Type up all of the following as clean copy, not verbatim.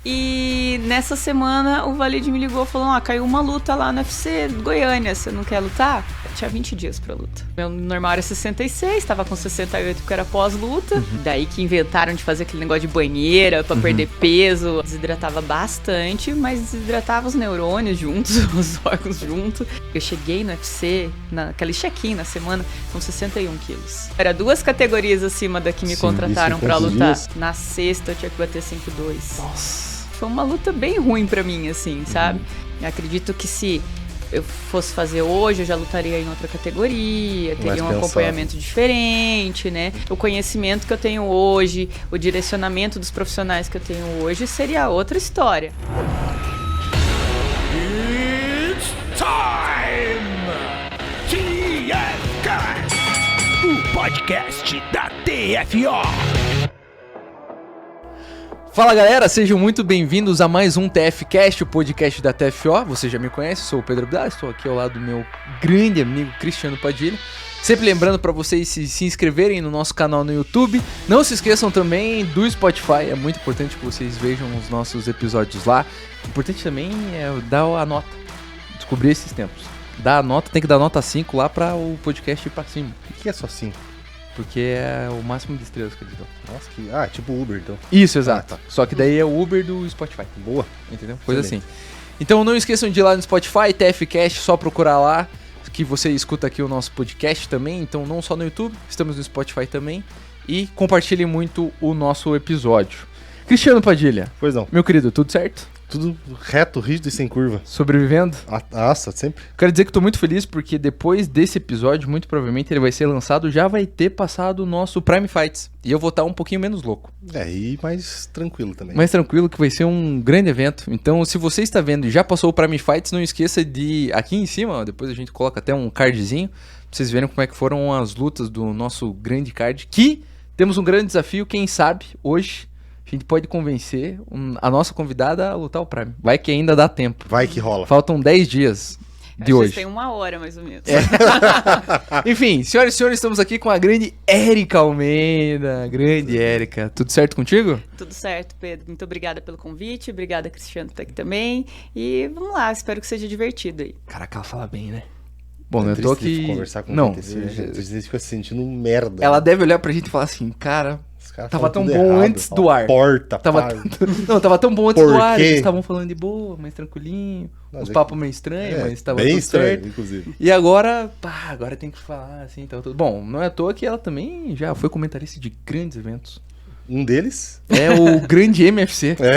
E nessa semana o Valide me ligou e falou: caiu uma luta lá no UFC Goiânia, você não quer lutar? Eu tinha 20 dias pra luta. Meu normal era 66, tava com 68 porque era pós-luta. Daí que inventaram de fazer aquele negócio de banheira pra perder peso. Desidratava bastante, mas desidratava os neurônios juntos, os órgãos juntos. Eu cheguei no UFC, naquele check-in na semana, com 61 quilos. Era 2 categorias acima da que me contrataram pra lutar. Dias? Na sexta eu tinha que bater 5'2". Nossa. Foi uma luta bem ruim pra mim, assim, sabe? Eu acredito que se eu fosse fazer hoje, eu já lutaria em outra categoria, teria um acompanhamento diferente, né? O conhecimento que eu tenho hoje, o direcionamento dos profissionais que eu tenho hoje seria outra história. It's time! TFCast, o podcast da TFO. Fala galera, sejam muito bem-vindos a mais um TFCast, o podcast da TFO. Você já me conhece, sou o Pedro Abdala, estou aqui ao lado do meu grande amigo Cristiano Padilha. Sempre lembrando para vocês se inscreverem no nosso canal no YouTube. Não se esqueçam também do Spotify, é muito importante que vocês vejam os nossos episódios lá. Importante também é dar a nota, descobrir esses tempos. Dar a nota, tem que dar nota 5 lá para o podcast ir para cima. O que é só 5? Porque é o máximo de estrelas que eles dão. Nossa, que... Ah, tipo Uber, então. Isso, exato. Tá. Só que daí é o Uber do Spotify. Boa. Entendeu? Coisa assim. Então não esqueçam de ir lá no Spotify, TFCast, só procurar lá, que você escuta aqui o nosso podcast também. Então não só no YouTube, estamos no Spotify também. E compartilhem muito o nosso episódio. Cristiano Padilha. Pois não. Meu querido, tudo certo? Tudo reto, rígido e sem curva. Sobrevivendo? Nossa, sempre. Quero dizer que estou muito feliz porque depois desse episódio, muito provavelmente ele vai ser lançado, já vai ter passado o nosso Prime Fights. E eu vou estar um pouquinho menos louco. E mais tranquilo também. Mais tranquilo, que vai ser um grande evento. Então, se você está vendo e já passou o Prime Fights, não esqueça de, aqui em cima, ó, depois a gente coloca até um cardzinho, pra vocês verem como é que foram as lutas do nosso grande card. Que temos um grande desafio, quem sabe, hoje... A gente pode convencer a nossa convidada a lutar o Prime. Vai que ainda dá tempo. Vai que rola. Faltam 10 dias de hoje. Tem 1 hora, mais ou menos. Enfim, senhoras e senhores, estamos aqui com a grande Érica Almeida. Grande Érica. Tudo certo contigo? Tudo certo, Pedro. Muito obrigada pelo convite. Obrigada, Cristiano, por estar aqui também. E vamos lá, espero que seja divertido aí. Caraca, ela fala bem, né? Bom, eu tô aqui... conversar com não, a gente fica se sentindo merda. Ela deve olhar pra gente e falar assim, cara... Tava tão bom errado, antes do ar. Tava tão bom antes do ar. Eles estavam falando de boa, mais tranquilinho. Uns papos meio estranhos, mas tava bem tudo estranho, certo. Inclusive. E agora, agora tem que falar assim, então tudo. Bom, não é à toa que ela também já foi comentarista de grandes eventos. Um deles? É o grande MFC. Então.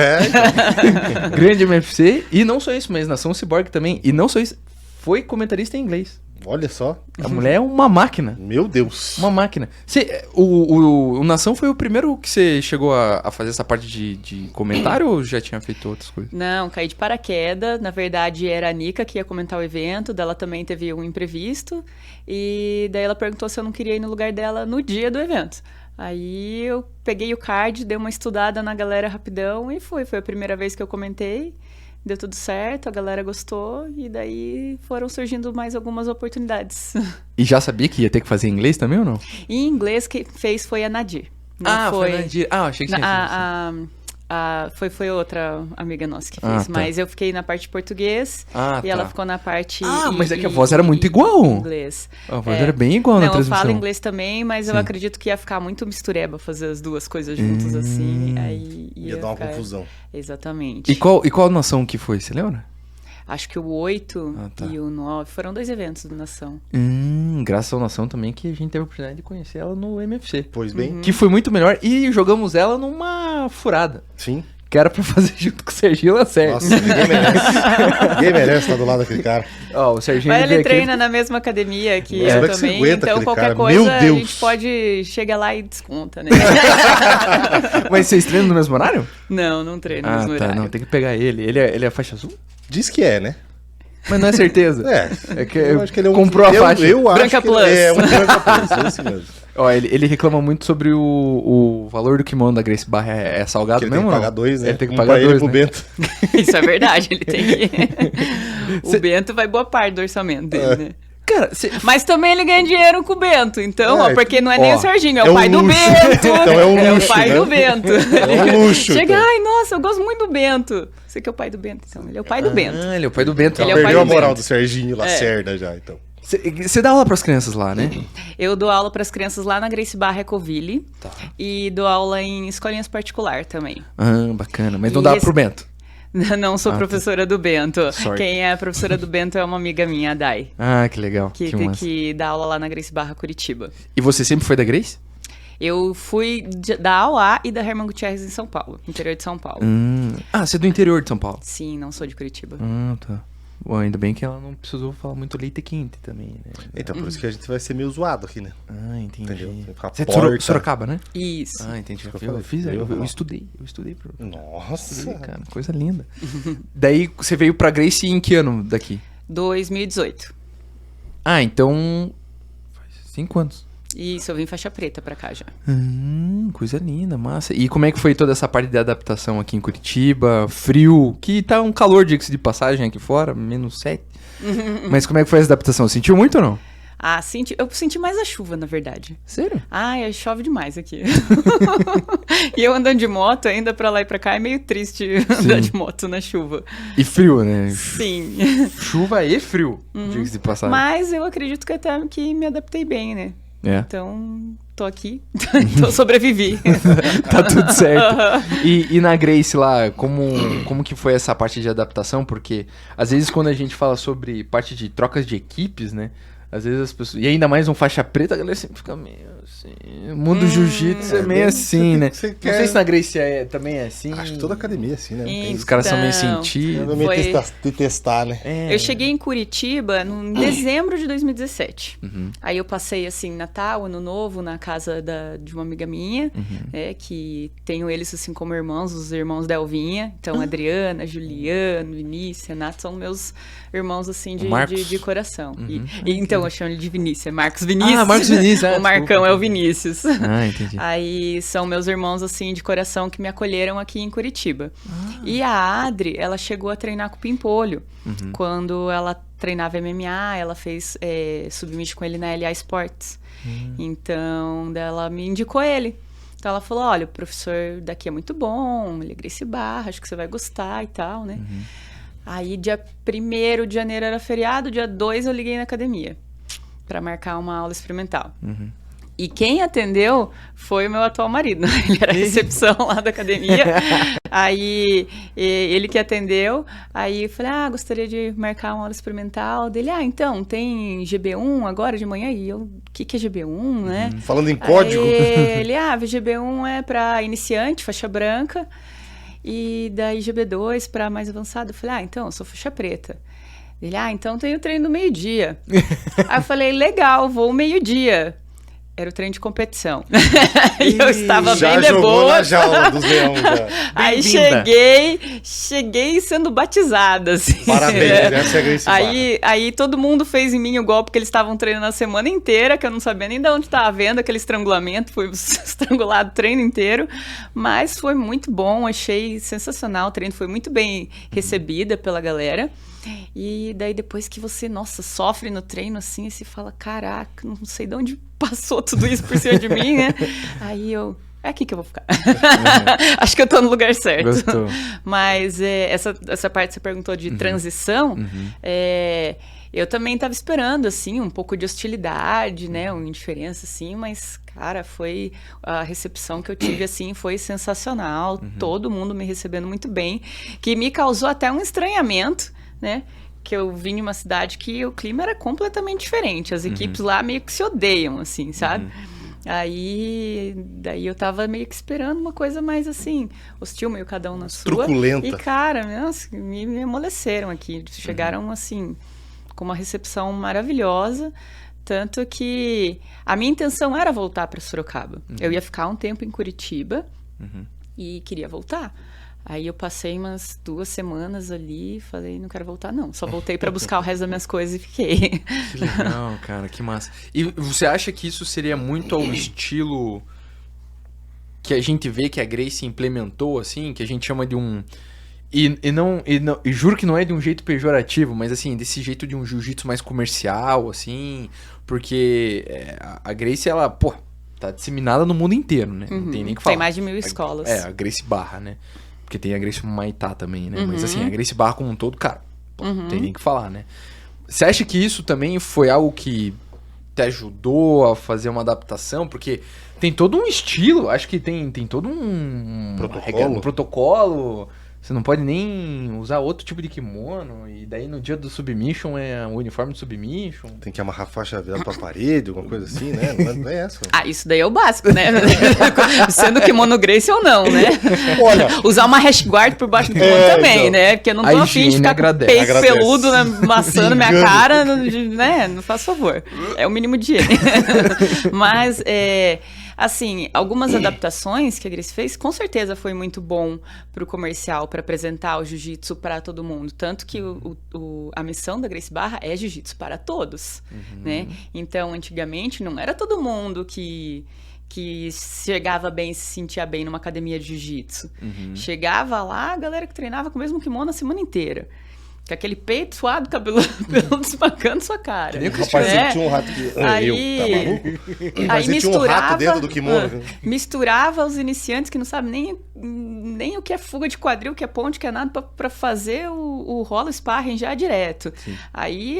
Grande MFC. E não só isso, mas Nação Cyborg também. E não só isso, foi comentarista em inglês. Olha só. A mulher é uma máquina. Meu Deus. Uma máquina. O Nação foi o primeiro que você chegou a fazer essa parte de comentário ou já tinha feito outras coisas? Não, caí de paraquedas. Na verdade, era a Nica que ia comentar o evento. Dela também teve um imprevisto. E daí ela perguntou se eu não queria ir no lugar dela no dia do evento. Aí eu peguei o card, dei uma estudada na galera rapidão e fui. Foi a primeira vez que eu comentei. Deu tudo certo, a galera gostou e daí foram surgindo mais algumas oportunidades. E já sabia que ia ter que fazer em inglês também ou não? Em inglês que fez foi a Nadir. Não foi a Nadir. Achei que tinha foi outra amiga nossa que fez, tá. mas eu fiquei na parte de português e ela ficou na parte mas é que a voz era muito igual. Inglês. A voz era bem igual na transmissão. Eu falo inglês também, mas eu acredito que ia ficar muito mistureba fazer as duas coisas juntas assim, aí ia dar uma confusão. Exatamente. E qual nação que foi, você lembra? Acho que o 8 e o 9 foram 2 eventos do Nação. Graças ao Nação também que a gente teve a oportunidade de conhecer ela no MFC. Pois bem. Que foi muito melhor e jogamos ela numa furada. Sim. Que era pra fazer junto com o Serginho Lacerda. Nossa, ninguém merece. Ninguém merece estar do lado daquele cara. O Serginho ele treina na mesma academia que eu também, então qualquer cara. coisa a gente pode chegar lá e desconta, né? Mas vocês treinam no mesmo horário? Não treino no mesmo horário. Não, tem que pegar ele. Ele é faixa azul? Diz que é, né? Mas não é certeza. É que eu acho que ele é comprou a faixa. Eu acho Branca que Plus. É um Branca Plus, esse mesmo. Ele reclama muito sobre o valor do kimono da Grace Barra. É salgado mesmo? Ele tem que pagar 2, né? Ele tem que pagar 2, pro né? Bento. Isso é verdade, ele tem que... O Bento vai boa parte do orçamento dele, né? Cara, Mas também ele ganha dinheiro com o Bento, então, ó, porque não é nem ó, o Serginho, é é o um pai do luxo. Bento. Então é um É o luxo, pai né? do Bento. É um luxo. Chega, então. ai, nossa, eu gosto muito do Bento. Você que é o pai do Bento, então. Ele é o pai do Bento. Ah, ele é o pai do Bento. Ele é o pai Perdeu a do moral Bento. do Serginho É. Lacerda já, então. Você dá aula pras crianças lá, né? Eu dou aula para as crianças lá na Grace Barra Ecoville. Tá. E dou aula em escolinhas particular também. Ah, bacana. Mas não E dá esse- pro Bento. Não sou Ah, professora do Bento. Sorry. Quem é a professora do Bento é uma amiga minha, a Dai. Ah, que legal. Que, Que massa. que dá aula lá na Grace Barra Curitiba. E você sempre foi da Grace? Eu fui da AUA e da Herman Gutierrez em São Paulo, interior de São Paulo. Ah, você é do interior de São Paulo. Sim, não sou de Curitiba. Ah, tá. Bom, ainda bem que ela não precisou falar muito leite quente também, né? Então, por isso que a gente vai ser meio zoado aqui, né? Ah, entendi. Entendeu? Vai ficar Você é de porta. Sorocaba, né? Isso. Ah, entendi. que eu Eu falei. fiz, Eu eu vou lá. estudei. Eu estudei pro... Nossa. Cara, coisa linda. Daí você veio pra Grace em que ano daqui? 2018. Ah, então... Faz 5 anos. Isso, eu vim faixa preta pra cá já. Coisa linda, massa. E como é que foi toda essa parte de adaptação aqui em Curitiba? Frio, que tá um calor, diga-se de passagem, aqui fora, -7. Mas como é que foi essa adaptação? Sentiu muito ou não? Ah, eu senti mais a chuva, na verdade. Sério? Ai, chove demais aqui. E eu andando de moto, ainda pra lá e pra cá, é meio triste andar de moto na chuva. E frio, né? Sim. Chuva e frio, diga-se de passagem. Mas eu acredito que até que me adaptei bem, né? É, Então, tô aqui. Então, sobrevivi. tá tudo certo. E na Grace lá, como que foi essa parte de adaptação? Porque às vezes quando a gente fala sobre parte de trocas de equipes, né? Às vezes as pessoas... E ainda mais um faixa preta, a galera sempre fica meio assim... O mundo do jiu-jitsu é meio assim, né? você Não quer- sei se na Grace também é assim. Acho que toda academia é assim, né? Não tem- Os caras são meio Então, sentidos. meio Foi- de testar, né? É. Eu cheguei em Curitiba em dezembro de 2017. Aí eu passei, assim, Natal, Ano Novo, na casa de uma amiga minha, que tenho eles, assim, como irmãos, os irmãos da Elvinha. Então, Adriana, Juliano, Vinícius, Renato, são meus irmãos, assim, Marcos. de coração. Então, eu chamo ele de Vinícius, é Marcos Vinícius. Ah, Marcos Vinícius, O Marcão desculpa. é o Vinícius. Ah, entendi. Aí são meus irmãos, assim, de coração que me acolheram aqui em Curitiba. E a Adri, ela chegou a treinar com o Pimpolho. Quando ela treinava MMA, ela fez submit com ele na LA Sports. Então, ela me indicou ele. Então, ela falou, olha, o professor daqui é muito bom, ele é Grace Barra, acho que você vai gostar e tal, né? Aí, dia 1º de janeiro era feriado, dia 2 eu liguei na academia para marcar uma aula experimental. E quem atendeu foi o meu atual marido. Ele era a recepção lá da academia. Aí ele que atendeu. Aí eu falei, gostaria de marcar uma aula experimental dele. Então, tem GB1 agora de manhã? E eu, o que é GB1, né? Falando em código. Aí ele, GB1 é para iniciante, faixa branca. E daí GB2 para mais avançado. Eu falei, então, eu sou faixa preta. Ele, então tem o treino do meio-dia. Aí eu falei, legal, vou meio-dia. Era o treino de competição. E eu estava Já bem de jogou boa. na jaula dos leões. Já. Aí Bem-vinda. cheguei sendo batizada, assim. Parabéns, essa é a Grace Aí todo mundo fez em mim o golpe que eles estavam treinando a semana inteira, que eu não sabia nem de onde estava vendo aquele estrangulamento, fui estrangulado o treino inteiro, mas foi muito bom, achei sensacional, o treino foi muito bem recebida pela galera. E daí depois que você, sofre no treino assim, e você fala, caraca, não sei de onde passou tudo isso por cima de mim, né? Aí eu, é aqui que eu vou ficar. Acho que eu tô no lugar certo. Gostou. Mas essa parte que você perguntou de transição, eu também estava esperando, assim, um pouco de hostilidade, né? Uma indiferença, assim, mas, cara, foi... A recepção que eu tive, assim, foi sensacional. Todo mundo me recebendo muito bem, que me causou até um estranhamento, né? Que eu vim de uma cidade que o clima era completamente diferente. As equipes lá meio que se odeiam, assim, sabe? Daí eu tava meio que esperando uma coisa mais assim, hostil, meio cada um na sua. Truculenta. E, cara, nossa, me amoleceram aqui. Chegaram, assim, com uma recepção maravilhosa. Tanto que a minha intenção era voltar para Sorocaba. Eu ia ficar um tempo em Curitiba e queria voltar. Aí eu passei umas 2 semanas ali e falei, não quero voltar não. Só voltei para buscar o resto das minhas coisas e fiquei. Que legal, cara, que massa. E você acha que isso seria muito ao estilo que a gente vê que a Grace implementou, assim, que a gente chama de um... E juro que não é de um jeito pejorativo, mas assim, desse jeito de um jiu-jitsu mais comercial, assim, porque a Gracie, ela, pô, tá disseminada no mundo inteiro, né? Não tem nem o que falar. Tem mais de 1000 escolas. A Gracie Barra, né? Porque tem a Gracie Maitá também, né? Mas assim, a Gracie Barra como um todo, cara, pô, não tem nem o que falar, né? Você acha que isso também foi algo que te ajudou a fazer uma adaptação? Porque tem todo um estilo, acho que tem todo um protocolo. Você não pode nem usar outro tipo de kimono. E daí no dia do submission é o uniforme de submission. Tem que amarrar faixa virada pra parede, alguma coisa assim, né? Não é essa. Isso daí é o básico, né? Sendo kimono Gracie ou não, né? Olha, usar uma hash guard por baixo do kimono também, então, né? Porque eu não tô afim de ficar com o peito peludo, né, maçando minha cara, né? Não faz favor. É o mínimo de higiene. Mas, assim, algumas adaptações que a Gracie fez, com certeza foi muito bom pro comercial, para apresentar o jiu-jitsu para todo mundo. Tanto que a missão da Gracie Barra é jiu-jitsu para todos, né? Então, antigamente, não era todo mundo que chegava bem e se sentia bem numa academia de jiu-jitsu. Chegava lá, a galera que treinava com o mesmo kimono a semana inteira. Com aquele peito suado, cabelo desmancando sua cara. Rapaz, sentiu um rato que... tá maluco? Aí misturava... um rato dentro do kimono. Misturava os iniciantes que não sabem nem o que é fuga de quadril, o que é ponte, o que é nada, pra fazer o rolo sparring já direto. Sim. Aí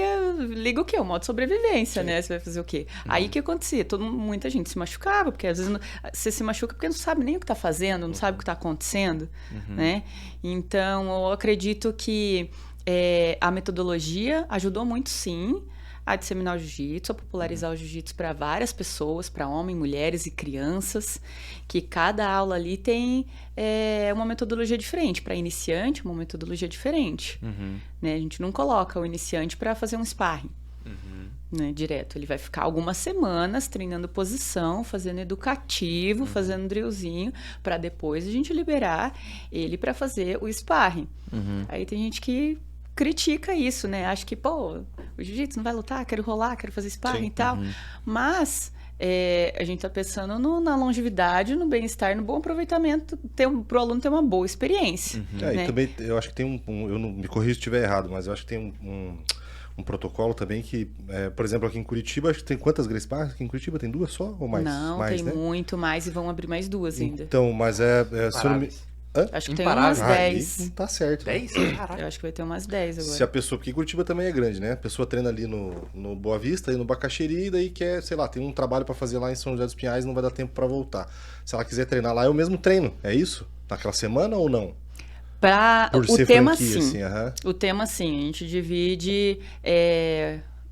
liga o quê? O modo sobrevivência, né? Você vai fazer o quê? Aí o que acontecia? Muita gente se machucava, porque às vezes você se machuca porque não sabe nem o que tá fazendo, não sabe o que tá acontecendo, né? Então, eu acredito que a metodologia ajudou muito, sim, a disseminar o jiu-jitsu, a popularizar o jiu-jitsu para várias pessoas, para homens, mulheres e crianças, que cada aula ali tem uma metodologia diferente. Para iniciante, uma metodologia diferente. Né? A gente não coloca o iniciante para fazer um sparring. Né, direto. Ele vai ficar algumas semanas treinando posição, fazendo educativo, fazendo drillzinho, para depois a gente liberar ele para fazer o sparring. Aí tem gente que critica isso, né? Acha que, pô, o jiu-jitsu não vai lutar, quero rolar, quero fazer sparring e tal. Mas a gente tá pensando na longevidade, no bem-estar, no bom aproveitamento, pro aluno ter uma boa experiência. Né? E também, eu acho que tem eu não me corrijo se estiver errado, mas eu acho que tem um protocolo também que, por exemplo, aqui em Curitiba, acho que tem quantas Gracie Barras? Aqui em Curitiba tem 2 só ou mais? Não, mais, tem né? muito mais e vão abrir mais 2 ainda. Então, mas se eu não me... Acho que tem umas 10. Tá certo. 10? Caraca. Eu acho que vai ter umas 10 agora. Se a pessoa, porque Curitiba também é grande, né? A pessoa treina ali no Boa Vista e no Bacaxeri, e daí quer, sei lá, tem um trabalho pra fazer lá em São José dos Pinhais, não vai dar tempo pra voltar. Se ela quiser treinar lá, é o mesmo treino, é isso? Naquela semana ou não? O tema, franquia, sim. Assim, O tema, sim. A gente divide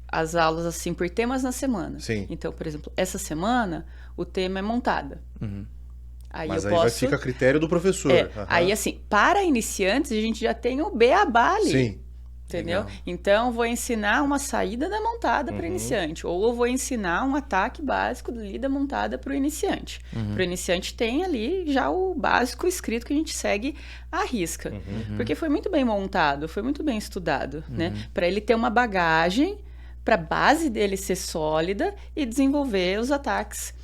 as aulas, assim, por temas na semana. Sim. Então, por exemplo, essa semana, o tema é montada. Mas aí vai ficar a critério do professor. Aí, assim, para iniciantes, a gente já tem o beabá ali. Sim. Entendeu? Legal. Então, vou ensinar uma saída da montada para iniciante. Ou eu vou ensinar um ataque básico ali da montada para o iniciante. Para o iniciante tem ali já o básico escrito que a gente segue à risca. Porque foi muito bem montado, foi muito bem estudado. Né? Para ele ter uma bagagem, para a base dele ser sólida e desenvolver os ataques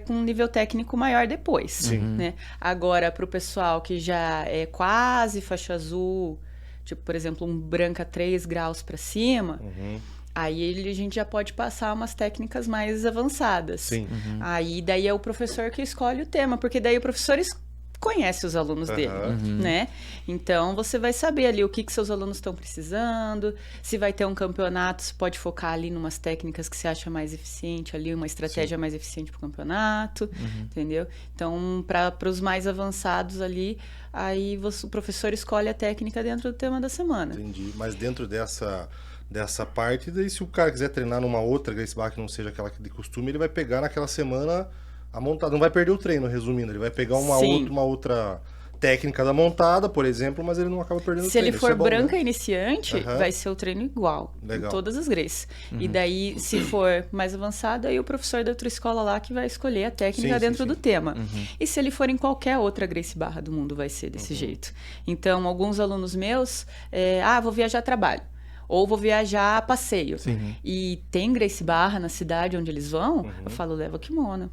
com um nível técnico maior depois. Né? Agora, para o pessoal que já é quase faixa azul... Tipo, por exemplo, um branca 3 graus para cima, aí a gente já pode passar umas técnicas mais avançadas. Sim. Aí daí é o professor que escolhe o tema, porque daí o professor conhece os alunos dele, né? Então, você vai saber ali o que seus alunos estão precisando, se vai ter um campeonato, você pode focar ali em umas técnicas que você acha mais eficiente, ali uma estratégia mais eficiente para o campeonato, entendeu? Então, para os mais avançados ali, aí o professor escolhe a técnica dentro do tema da semana. Entendi. Mas dentro dessa parte, daí se o cara quiser treinar numa outra Gracie Barra que não seja aquela de costume, ele vai pegar naquela semana a montada. Não vai perder o treino, resumindo. Ele vai pegar uma outra técnica da montada, por exemplo, mas ele não acaba perdendo o treino. Se ele for bom, branca né? iniciante, vai ser o treino igual. Legal. Em todas as Gracies. E daí, se for mais avançado, aí o professor da outra escola lá que vai escolher a técnica dentro do tema. E se ele for em qualquer outra Gracie Barra do mundo, vai ser desse jeito. Então, alguns alunos meus, vou viajar a trabalho. Ou vou viajar a passeio. E tem Gracie Barra na cidade onde eles vão, eu falo, leva kimono.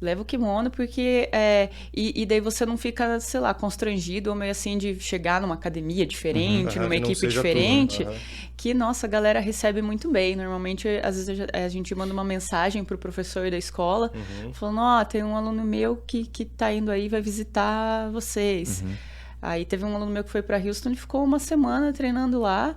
Leva o kimono porque... E daí você não fica, sei lá, constrangido ou meio assim de chegar numa academia diferente, numa que não equipe seja diferente. tudo, Que, nossa, a galera recebe muito bem. Normalmente, às vezes, a gente manda uma mensagem pro professor da escola, falando, ó, tem um aluno meu que tá indo aí, vai visitar vocês. Aí teve um aluno meu que foi pra Houston e ficou uma semana treinando lá,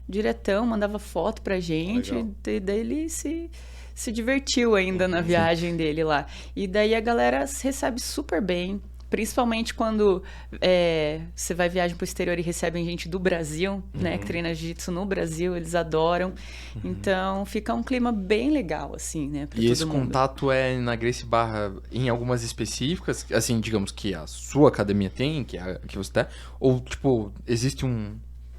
diretão, mandava foto pra gente. Legal. E daí ele se divertiu ainda na viagem dele lá. E daí a galera recebe super bem. Principalmente quando você vai viajar pro exterior e recebem gente do Brasil, né? Que treina jiu-jitsu no Brasil, eles adoram. Então, fica um clima bem legal, assim, né? Pra E todo esse mundo. contato é na Gracie Barra em algumas específicas, assim, digamos que a sua academia tem, que você tá, ou, tipo, existe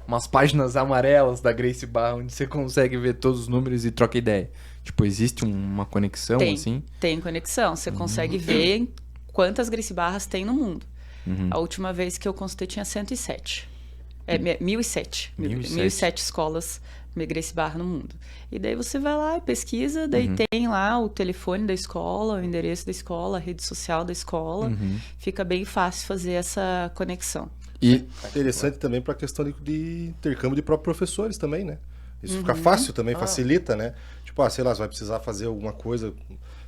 umas páginas amarelas da Gracie Barra onde você consegue ver todos os números e troca ideia? Tipo, existe uma conexão, assim? Tem conexão. Você consegue ver quantas Gracie Barras tem no mundo. A última vez que eu consultei tinha 107. 1007. 1007 escolas Gracie Barra no mundo. E daí você vai lá e pesquisa, daí tem lá o telefone da escola, o endereço da escola, a rede social da escola. Fica bem fácil fazer essa conexão. E Interessante também para a questão de intercâmbio de próprios professores também, né? Isso fica fácil também, facilita, né? Tipo, sei lá, você vai precisar fazer alguma coisa,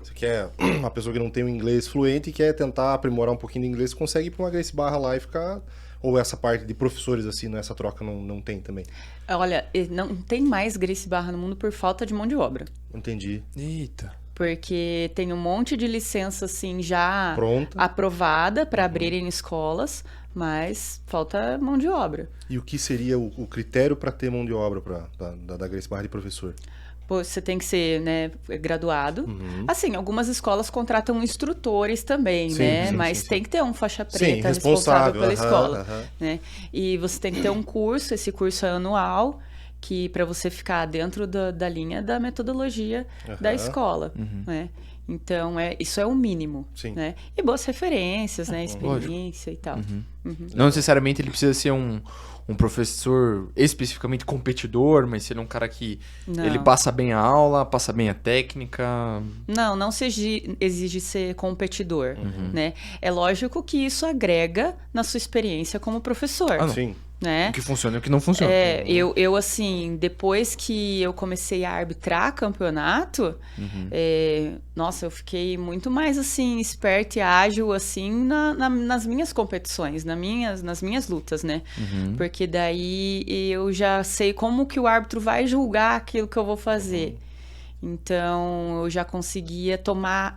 você quer uma pessoa que não tem o inglês fluente e quer tentar aprimorar um pouquinho de inglês, você consegue ir para uma Gracie Barra lá e ficar... Ou essa parte de professores, assim, essa troca não tem também? Olha, não tem mais Gracie Barra no mundo por falta de mão de obra. Entendi. eita. Porque tem um monte de licença, assim, já Pronta. aprovada para abrirem escolas, mas falta mão de obra. E o que seria o critério para ter mão de obra da Gracie Barra de professor? Pô, você tem que ser, né, graduado. Assim, algumas escolas contratam instrutores também, Sim, né? sim, Mas sim, tem sim. que ter um faixa Sim, preta responsável, responsável pela escola, aham. né? E você tem que ter um curso, esse curso é anual, que para você ficar dentro da linha da metodologia da escola, né? Então, isso é o mínimo, Sim. né? E boas referências, né? Experiência e tal. Não necessariamente ele precisa ser um professor especificamente competidor, mas ser um cara que Não. ele passa bem a aula, passa bem a técnica. Não se exige ser competidor, né? É lógico que isso agrega na sua experiência como professor, Ah, não. Sim. né? O que funciona e o que não funciona. Eu assim, depois que eu comecei a arbitrar campeonato, nossa, eu fiquei muito mais, assim, esperta e ágil, assim, nas minhas competições, nas minhas lutas, né? Porque daí eu já sei como que o árbitro vai julgar aquilo que eu vou fazer. Então, eu já conseguia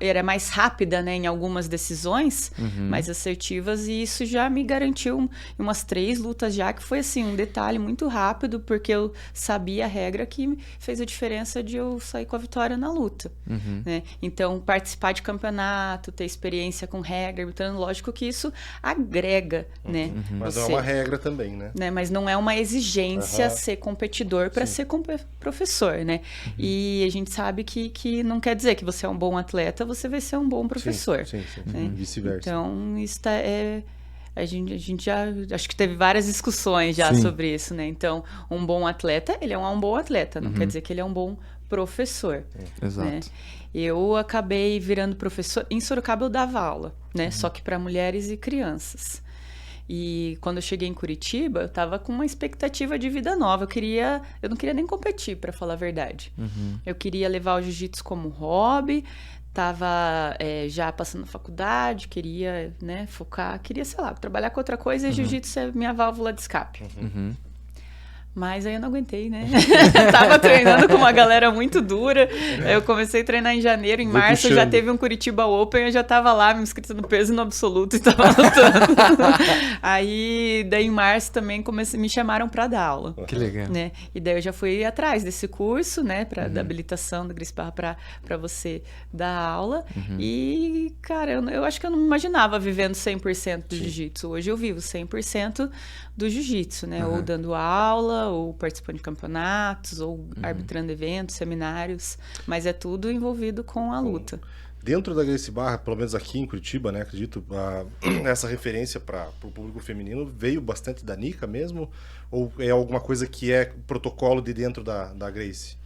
era mais rápida, né, em algumas decisões, mais assertivas, e isso já me garantiu umas 3 lutas já, que foi, assim, um detalhe muito rápido, porque eu sabia a regra que fez a diferença de eu sair com a vitória na luta, né? Então, participar de campeonato, ter experiência com regra, arbitrando, lógico que isso agrega, né? Mas não é uma regra também, né? Mas não é uma exigência ser competidor para ser professor, né? E a gente sabe que não quer dizer que você é um bom atleta, você vai ser um bom professor. Sim. Né? Vice-versa. Então, isso a gente já... Acho que teve várias discussões já sobre isso, né? Então, um bom atleta, ele é um bom atleta, não quer dizer que ele é um bom professor. Exato. Né? Eu acabei virando professor... Em Sorocaba eu dava aula, né? Só que para mulheres e crianças. E quando eu cheguei em Curitiba, eu tava com uma expectativa de vida nova. Eu não queria nem competir, para falar a verdade. Eu queria levar o jiu-jitsu como hobby, tava já passando na faculdade, queria, né, focar, queria, sei lá, trabalhar com outra coisa e jiu-jitsu é minha válvula de escape. Mas aí eu não aguentei, né? Tava treinando com uma galera muito dura. Eu comecei a treinar em janeiro, em março já teve um Curitiba Open, eu já tava lá, me inscrito no peso no absoluto e tava lutando. Aí, daí em março também me chamaram pra dar aula. Que legal. Né? E daí eu já fui atrás desse curso, né, da habilitação da Gracie Barra pra você dar aula. E, cara, eu acho que eu não me imaginava vivendo 100% do jiu-jitsu. Hoje eu vivo 100% do jiu-jitsu, né? Ou dando aula, ou participando de campeonatos, ou arbitrando eventos, seminários. Mas é tudo envolvido com a luta. Dentro da Gracie Barra, pelo menos aqui em Curitiba, né, acredito, essa referência para o público feminino veio bastante da Nica mesmo? Ou é alguma coisa que é protocolo de dentro da Gracie?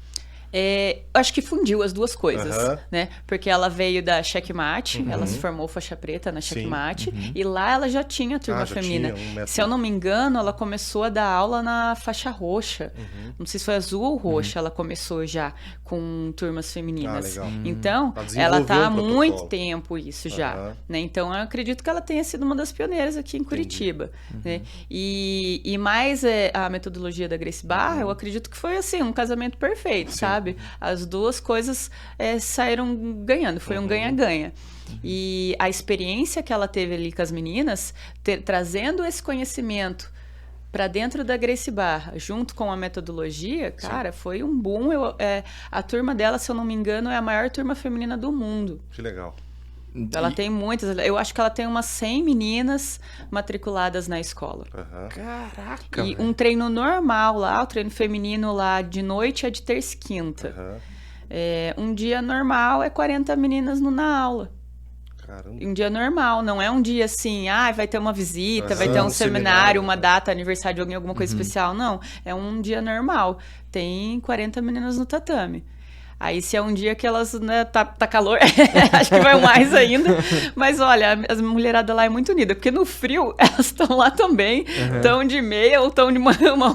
Acho que fundiu as duas coisas, Aham. né? Porque ela veio da Checkmate, ela se formou faixa preta na Checkmate, e lá ela já tinha turma já feminina. tinha um método. Se eu não me engano, ela começou a dar aula na faixa roxa. Não sei se foi azul ou roxa, ela começou já com turmas femininas. legal. Então, Pra ela desenvolver tá há um protocolo. muito tempo isso já, Aham. né? Então, eu acredito que ela tenha sido uma das pioneiras aqui em Curitiba, né? E mais a metodologia da Gracie Barra, eu acredito que foi assim, um casamento perfeito, sabe? As duas coisas saíram ganhando, foi um ganha-ganha. E a experiência que ela teve ali com as meninas, trazendo esse conhecimento para dentro da Gracie Barra, junto com a metodologia, cara, foi um boom. A turma dela, se eu não me engano, é a maior turma feminina do mundo. Que legal. Ela tem muitas, eu acho que ela tem umas 100 meninas matriculadas na escola. Aham. Caraca, E velho. um treino normal lá, o treino feminino lá de noite é de terça e quinta. Aham. Um dia normal é 40 meninas na aula. Caramba. Um dia normal, não é um dia assim, vai ter uma visita, vai Aham, ter um um seminário, seminário, uma né? data, aniversário de alguém, alguma coisa especial. Não, é um dia normal. Tem 40 meninas no tatame. Aí se é um dia que elas, né, tá calor, acho que vai mais ainda. Mas olha, as mulheradas lá é muito unida, porque no frio elas estão lá também, estão de meia ou estão de leva uma vão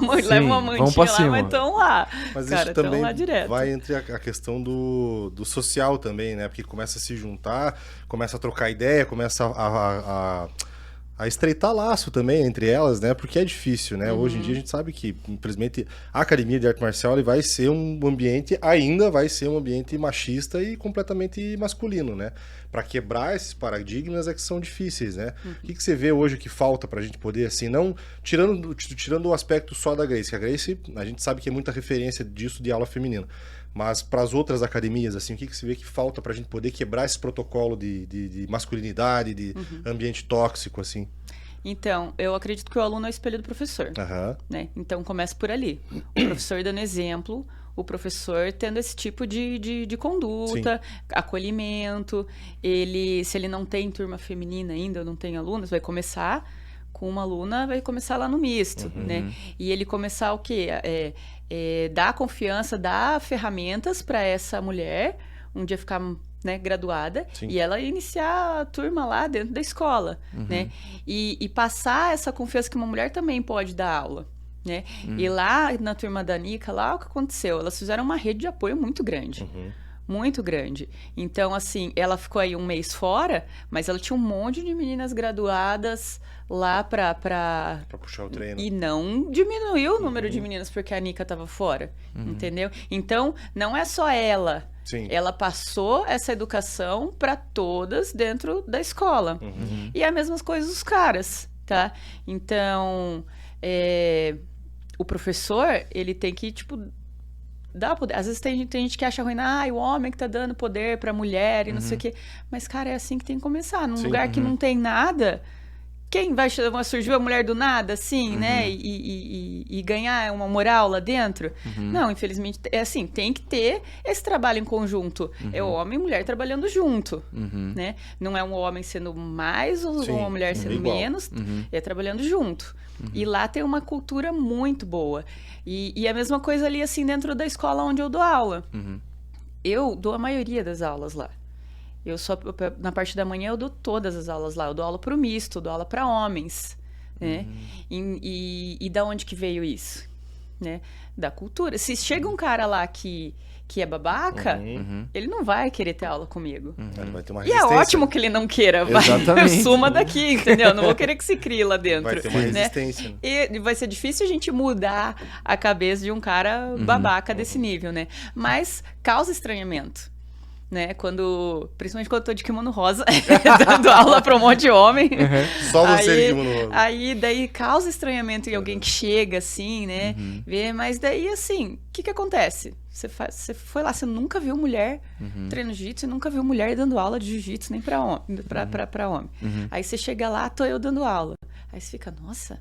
mantinha pra lá, cima. mas estão lá. Mas Cara, isso estão também lá direto. vai entre a questão do social também, né? Porque começa a se juntar, começa a trocar ideia, começa a estreitar laço também entre elas, né? Porque é difícil, né? Hoje em dia a gente sabe que, infelizmente, a academia de arte marcial ele vai ser um ambiente, ainda vai ser um ambiente machista e completamente masculino, né? Para quebrar esses paradigmas é que são difíceis, né? O que você vê hoje que falta pra gente poder, assim, não... Tirando o aspecto só da Gracie, que a Gracie, a gente sabe que é muita referência disso de aula feminina. Mas para as outras academias, assim, o que você vê que falta para a gente poder quebrar esse protocolo de masculinidade, de ambiente tóxico, assim? Então, eu acredito que o aluno é o espelho do professor. Aham. Né? Então começa por ali. O professor dando exemplo, o professor tendo esse tipo de conduta, acolhimento. Se ele não tem turma feminina ainda, não tem alunos, vai começar com uma aluna, vai começar lá no misto, né? E ele começar o quê? Dar confiança, dar ferramentas para essa mulher um dia ficar, né, graduada, Sim. e ela iniciar a turma lá dentro da escola, né? E passar essa confiança que uma mulher também pode dar aula, né? E lá na turma da Nica, lá o que aconteceu? Elas fizeram uma rede de apoio muito grande. Muito grande. Então, assim, ela ficou aí um mês fora, mas ela tinha um monte de meninas graduadas lá pra puxar o treino. E não diminuiu o número de meninas porque a Nica tava fora, entendeu? Então, não é só ela. Sim. Ela passou essa educação para todas dentro da escola. E a mesma coisa dos caras, tá? Então, o professor, ele tem que, tipo, dar poder. Às vezes tem gente que acha ruim, o homem que tá dando poder pra mulher e não sei o quê. Mas, cara, é assim que tem que começar. Num lugar que não tem nada, quem vai surgir a mulher do nada, assim, né? E ganhar uma moral lá dentro? Não, infelizmente, é assim, tem que ter esse trabalho em conjunto. É o homem e mulher trabalhando junto, né? Não é um homem sendo mais ou uma mulher sendo igual. menos, é trabalhando junto. E lá tem uma cultura muito boa. E a mesma coisa ali, assim, dentro da escola onde eu dou aula. Eu dou a maioria das aulas lá. Na parte da manhã eu dou todas as aulas lá. Eu dou aula pro misto, dou aula para homens, né? E da onde que veio isso? Né? Da cultura. Se chega um cara lá que é babaca, ele não vai querer ter aula comigo. Ele vai ter uma E é resistência. ótimo que ele não queira. Exatamente. Suma daqui, entendeu? Não vou querer que se crie lá dentro. Vai ter uma né? resistência. Né? E vai ser difícil a gente mudar a cabeça de um cara babaca desse nível, né? Mas causa estranhamento. Né? Principalmente quando eu tô de kimono rosa, dando aula pra um monte de homem. Só você de kimono rosa. Aí daí causa estranhamento em alguém que chega assim, né? Vê, mas daí assim, o que acontece? Você foi lá, você nunca viu mulher treinando jiu-jitsu, você nunca viu mulher dando aula de jiu-jitsu nem pra homem. Pra homem. Aí você chega lá, tô eu dando aula. Aí você fica, nossa,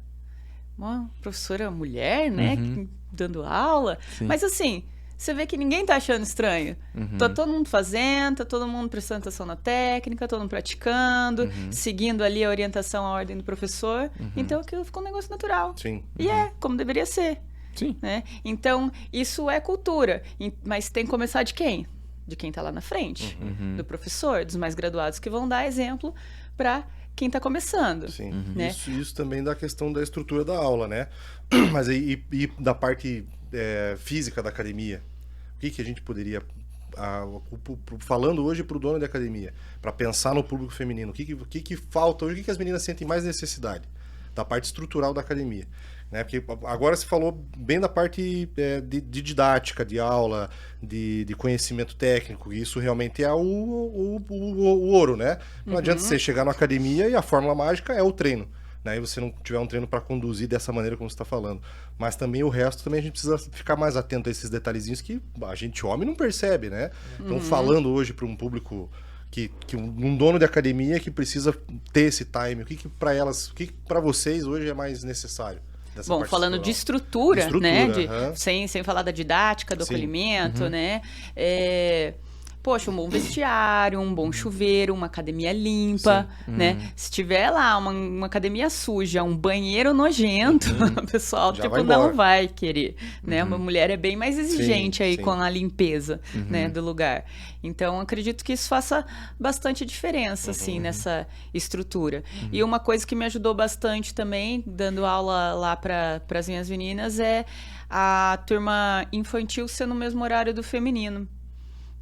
uma professora mulher, né? Dando aula. Sim. Mas assim, você vê que ninguém tá achando estranho. Tá todo mundo fazendo, tá todo mundo prestando atenção na técnica, todo mundo praticando, seguindo ali a orientação, a ordem do professor. Então aquilo ficou um negócio natural. Sim. E como deveria ser. Sim. Né? Então, isso é cultura. Mas tem que começar de quem? De quem está lá na frente. Do professor, dos mais graduados que vão dar exemplo para quem está começando. Sim. Né? Isso também da questão da estrutura da aula, né? Mas aí, e da parte física da academia, o que a gente poderia... falando hoje para o dono da academia, para pensar no público feminino, o que falta hoje, o que as meninas sentem mais necessidade da parte estrutural da academia, né? Porque agora se falou bem da parte de didática, de aula, de conhecimento técnico, e isso realmente é o ouro, né? Não adianta você chegar na academia e a fórmula mágica é o treino, né? E você não tiver um treino para conduzir dessa maneira como você está falando. Mas também o resto, também a gente precisa ficar mais atento a esses detalhezinhos que a gente, homem, não percebe, né? Então, falando hoje para um público, que um dono de academia que precisa ter esse time, o que para elas, o que para vocês hoje é mais necessário? Bom, falando de estrutura, né? Sem falar da didática, do acolhimento, né? Poxa, um bom vestiário, um bom chuveiro, uma academia limpa, né? Se tiver lá uma academia suja, um banheiro nojento, o pessoal, tipo, não vai querer, né? Uma mulher é bem mais exigente aí com a limpeza, né, do lugar. Então, acredito que isso faça bastante diferença, assim, nessa estrutura. E uma coisa que me ajudou bastante também, dando aula lá para as minhas meninas, é a turma infantil ser no mesmo horário do feminino.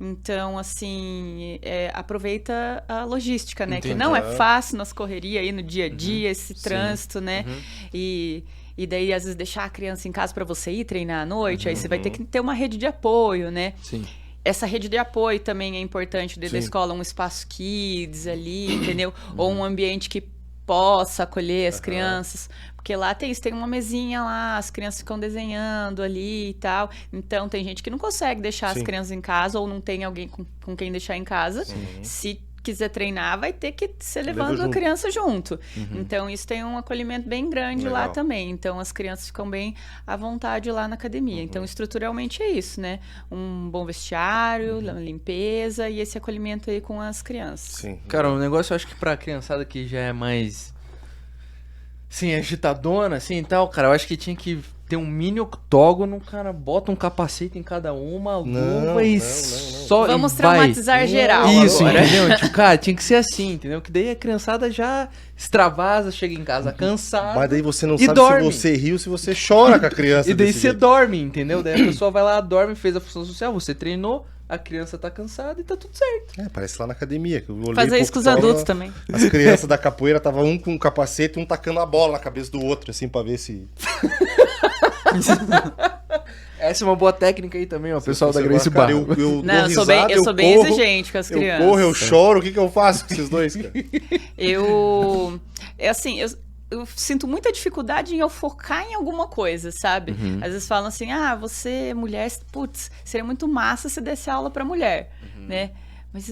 Então, assim, aproveita a logística, né? Entendi. Que não é fácil nas correrias aí no dia a dia, esse trânsito, né? E daí, às vezes, deixar a criança em casa para você ir treinar à noite, aí você vai ter que ter uma rede de apoio, né? Sim. Essa rede de apoio também é importante dentro da escola, um espaço kids ali, entendeu? Ou um ambiente que possa acolher as crianças, porque lá tem uma mesinha lá, as crianças ficam desenhando ali e tal, então tem gente que não consegue deixar as crianças em casa ou não tem alguém com quem deixar em casa. Se quiser treinar, vai ter que ser levando a criança junto. Então, isso tem um acolhimento bem grande lá também. Então, as crianças ficam bem à vontade lá na academia. Então, estruturalmente é isso, né? Um bom vestiário, limpeza e esse acolhimento aí com as crianças. Sim. Cara, um negócio eu acho que pra criançada que já é mais... Sim, agitadona, assim e tal, cara, eu acho que tinha que ter um mini octógono, cara, bota um capacete em cada uma, luva e só... Vamos e traumatizar geral Isso, agora. entendeu? Tipo, cara, tinha que ser assim, entendeu? Que daí a criançada já extravasa, chega em casa cansada. Mas daí você não e sabe dorme. se você riu, se você chora com a criança. E daí desse você jeito. dorme, entendeu? Daí a pessoa vai lá, dorme, fez a função social, você treinou, a criança tá cansada e tá tudo certo. Parece lá na academia. Que eu olhei Fazer isso com os adultos também. As crianças da capoeira estavam um com um capacete e um tacando a bola na cabeça do outro, assim, pra ver se... Essa é uma boa técnica aí também, ó, pessoal da Grace cara, Barra. Não, eu sou bem exigente com as crianças. Eu corro, eu choro, o que eu faço com esses dois, cara? Eu sinto muita dificuldade em eu focar em alguma coisa, sabe? Às vezes falam assim, você é mulher, putz, seria muito massa se desse aula pra mulher, né? Mas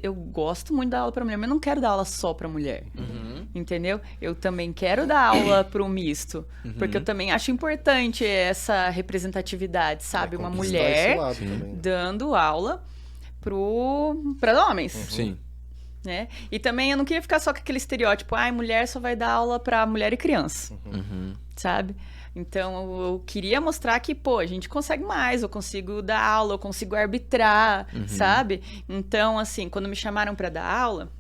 eu gosto muito da aula pra mulher, mas eu não quero dar aula só pra mulher, entendeu? Eu também quero dar aula pro misto, porque eu também acho importante essa representatividade, sabe? Uma mulher dando aula para homens. Sim. Né? E também eu não queria ficar só com aquele estereótipo, mulher só vai dar aula pra mulher e criança, sabe? Então eu queria mostrar que, a gente consegue mais, eu consigo dar aula, eu consigo arbitrar, sabe? Então, assim, quando me chamaram pra dar aula,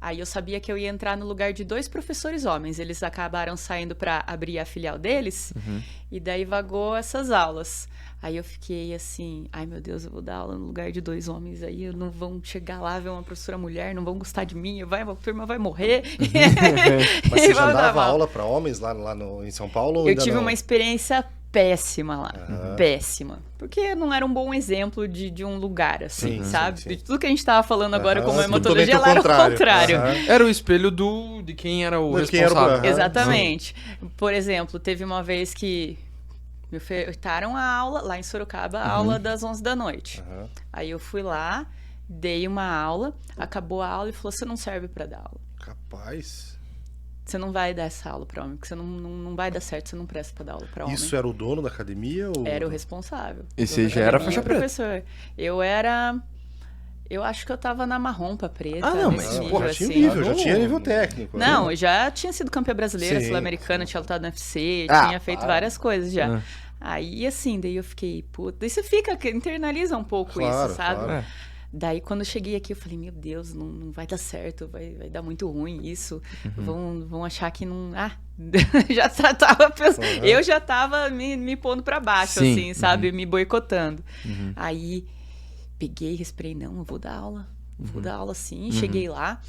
aí eu sabia que eu ia entrar no lugar de 2 professores homens, eles acabaram saindo pra abrir a filial deles, e daí vagou essas aulas. Aí eu fiquei assim, ai meu Deus, eu vou dar aula no lugar de 2 homens, aí não vão chegar lá, ver uma professora mulher, não vão gostar de mim, a turma vai morrer. Mas você já dava aula para homens lá em São Paulo? Ou eu tive uma experiência péssima lá, péssima. Porque não era um bom exemplo de um lugar, assim, sabe? De tudo que a gente tava falando agora como hematologia, lá era o contrário. Era o espelho de quem era o responsável. Exatamente. Por exemplo, teve uma vez que me ofertaram a aula, lá em Sorocaba, a aula das 11 da noite. Aí eu fui lá, dei uma aula, acabou a aula e falou, você não serve pra dar aula. Capaz. Você não vai dar essa aula pra homem, porque você não vai dar certo, você não presta pra dar aula pra homem. Isso era o dono da academia? Ou... Era o responsável. E você já era faixa preta? Professor. Eu era Eu acho que eu tava na marrom pra preta. Ah, não, nesse mas, nível, porra, já tinha assim. nível, já tinha nível técnico. Não, né? eu já tinha sido campeã brasileira, Sim. sul-americana, tinha lutado no UFC, Ah, tinha feito para. várias coisas já. Ah. Aí, assim, daí eu fiquei, puta. Daí você fica, internaliza um pouco Claro, isso, sabe? claro. É. Daí, quando eu cheguei aqui, eu falei, meu Deus, não vai dar certo, vai dar muito ruim isso. Vão achar que não... Ah, já tava pensando... Eu já tava me pondo pra baixo, Sim, assim, sabe? Me boicotando. Aí, peguei, respirei, não, eu vou dar aula. Vou dar aula sim. Cheguei lá,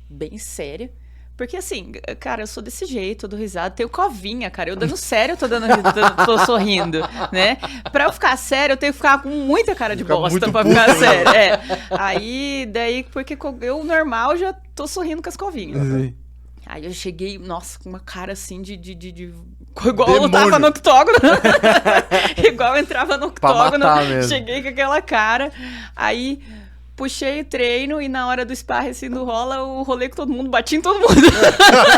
bem séria. Porque assim, cara, eu sou desse jeito, dou risada, tenho covinha, cara. Eu dando sério, eu tô dando risada, tô sorrindo, né? Pra eu ficar sério, eu tenho que ficar com muita cara de Ficar bosta muito pra puto, ficar né? sério. É. Aí, daí, porque eu normal já tô sorrindo com as covinhas. Sim. Aí eu cheguei, nossa, com uma cara assim de igual eu lutava Demônio. no octógono. Igual eu entrava no octógono. matar mesmo. Cheguei com aquela cara. Aí puxei o treino e na hora do sparring assim do rola, o rolê com todo mundo, bati em todo mundo.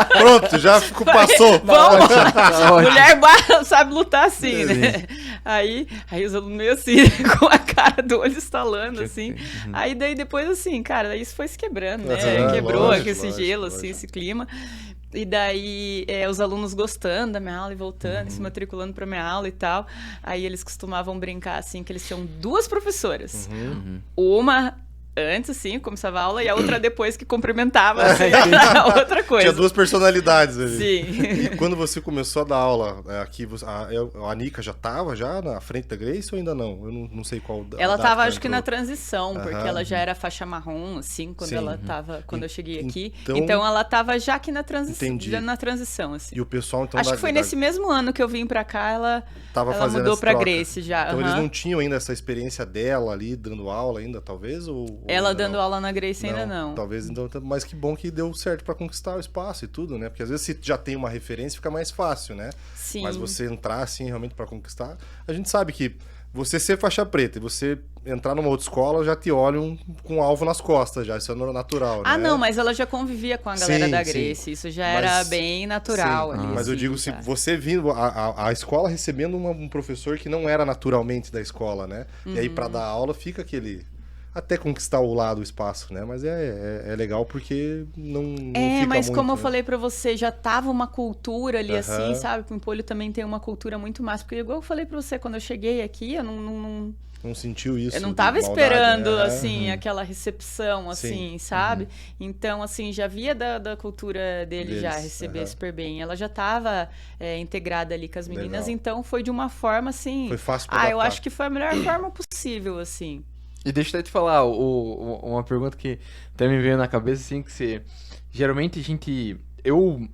Pronto, já passou. Vamos! Tá ótimo. Mulher sabe lutar assim, né? Aí os alunos meio assim, com a cara do olho estalando, assim. Aí daí depois, assim, cara, isso foi se quebrando, né? Quebrou lógico, esse lógico, gelo, lógico. assim, esse clima. E daí, os alunos gostando da minha aula e voltando, se matriculando pra minha aula e tal. Aí eles costumavam brincar, assim, que eles tinham 2 professoras. Uma antes, assim, começava a aula, e a outra depois que cumprimentava, assim, outra coisa. Tinha 2 personalidades ali. Sim. E quando você começou a dar aula aqui, a Anica já estava já na frente da Grace ou ainda não? Eu não sei qual. Ela data tava, que acho que na entrou. transição, porque Aham. ela já era faixa marrom, assim, quando Sim. ela tava, quando eu cheguei aqui. Então- Então ela tava já aqui Entendi. já na transição, assim. E o pessoal, então, Acho que foi nesse mesmo ano que eu vim pra cá, ela tava fazendo mudou essa pra troca. Grace já. Então aham. eles não tinham ainda essa experiência dela ali, dando aula ainda, talvez? Ou Ela ainda dando não? aula na Grace ainda não. Talvez então, mas que bom que deu certo pra conquistar o espaço e tudo, né? Porque às vezes se já tem uma referência fica mais fácil, né? Sim. Mas você entrar assim realmente pra conquistar, a gente sabe que você ser faixa preta e você entrar numa outra escola já te olham com alvo nas costas, já isso é natural, Ah, né? não, mas ela já convivia com a galera Sim, da sim. Grace, isso já Mas- era bem natural Sim, ali. mas eu assim, digo, se tá? você vindo, a escola recebendo um professor que não era naturalmente da escola, né? E aí Uhum. pra dar aula fica aquele... Até conquistar o lado, o espaço, né? Mas é legal porque não fica Mas muito, como eu né? falei pra você, já tava uma cultura ali, Aham. assim, sabe? O Empolho também tem uma cultura muito massa. Porque igual eu falei pra você, quando eu cheguei aqui, eu Não sentiu isso. eu não de tava maldade, esperando, né? assim, aquela recepção, assim, Sim. sabe? Então, assim, já via da cultura dele já Deles, receber aham. super bem. Ela já tava integrada ali com as meninas, Legal. então foi de uma forma, assim... Foi fácil pra eu adaptar. acho que foi a melhor forma possível, assim. E deixa eu te falar, uma pergunta que até me veio na cabeça, assim, que você... Geralmente a gente... Eu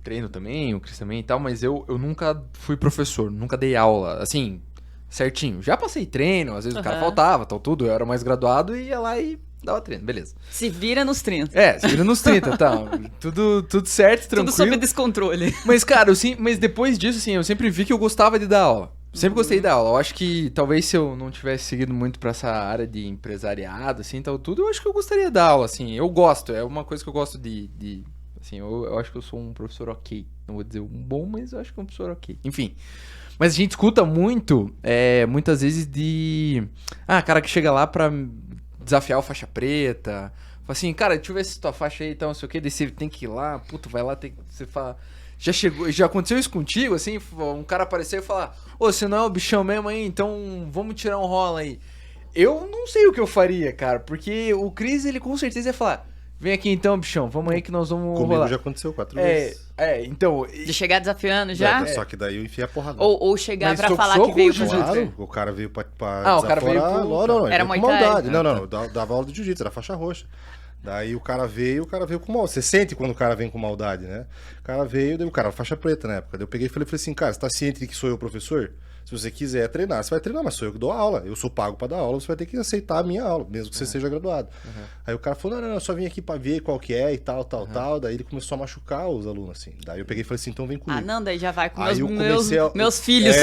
treino também, o Cris também e tal, mas eu nunca fui professor, nunca dei aula, assim, certinho. Já passei treino, às vezes o cara Aham. faltava, tal, tudo, eu era mais graduado e ia lá e dava treino, beleza. Se vira nos 30. Se vira nos 30, tá, tudo certo, Tudo sob tranquilo. descontrole. Mas, cara, mas depois disso, assim, eu sempre vi que eu gostava de dar aula. Sempre gostei de dar aula. Eu acho que talvez se eu não tivesse seguido muito pra essa área de empresariado, assim, tal, tudo, eu acho que eu gostaria de dar aula, assim. Eu gosto, é uma coisa que eu gosto de assim, eu acho que eu sou um professor ok. Não vou dizer um bom, mas eu acho que é um professor ok. Enfim. Mas a gente escuta muito, muitas vezes cara que chega lá pra desafiar o faixa preta. Fala assim, cara, deixa eu ver se tua faixa aí, então, não sei o que, daí você tem que ir lá, puta, vai lá, você fala... Já aconteceu isso contigo, assim? Um cara apareceu e falar, você não é o bichão mesmo aí, então vamos tirar um rola aí. Eu não sei o que eu faria, cara, porque o Cris, ele com certeza ia falar, vem aqui então, bichão, vamos aí que nós vamos Comigo rolar. já aconteceu 4 vezes. Então... De chegar desafiando já? Só que daí eu enfiei a porrada. Ou chegar Mas pra soco, falar soco que veio ou pro jiu-jitsu? jiu-jitsu? Claro, o cara veio pra o cara veio desaforar. pro- Não, Era ele veio com Muay Thai? maldade. Não, eu dava aula de jiu-jitsu, era faixa roxa. Daí o cara veio com maldade. Você sente quando o cara vem com maldade, né? O cara veio, daí o cara faixa preta na época. Daí eu peguei e falei assim, cara, você tá ciente de que sou eu o professor? Se você quiser treinar, você vai treinar, mas sou eu que dou aula. Eu sou pago pra dar aula, você vai ter que aceitar a minha aula, mesmo que você seja graduado. Aí o cara falou, não, eu só vim aqui pra ver qual que é e tal. Daí ele começou a machucar os alunos, assim. Daí eu peguei e falei assim, então vem comigo. Ah, não, daí já vai com Aí eu comecei meus filhos.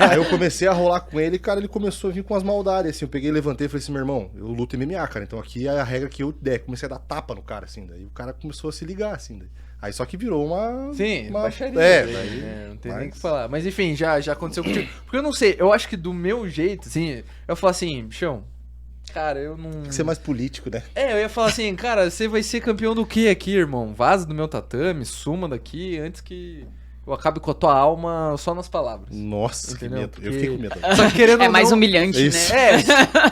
Aí eu comecei a rolar com ele, cara, ele começou a vir com as maldades, assim, eu peguei, levantei e falei assim, meu irmão, eu luto MMA, cara, então aqui é a regra que eu der, comecei a dar tapa no cara, assim, daí o cara começou a se ligar, assim, daí. Aí só que virou uma... Sim, uma... baixaria. daí... Não tem mas- nem o que falar. Mas enfim, já aconteceu contigo. Porque eu não sei, eu acho que do meu jeito, assim, eu falo assim, bichão, cara, eu não... Tem que ser mais político, né? Eu ia falar assim, cara, você vai ser campeão do que aqui, irmão? Vaza do meu tatame, suma daqui, antes que eu acabe com a tua alma só nas palavras. Nossa, Entendeu? que medo. Eu fiquei com medo. Só que querendo É ou mais não... humilhante, Isso. né?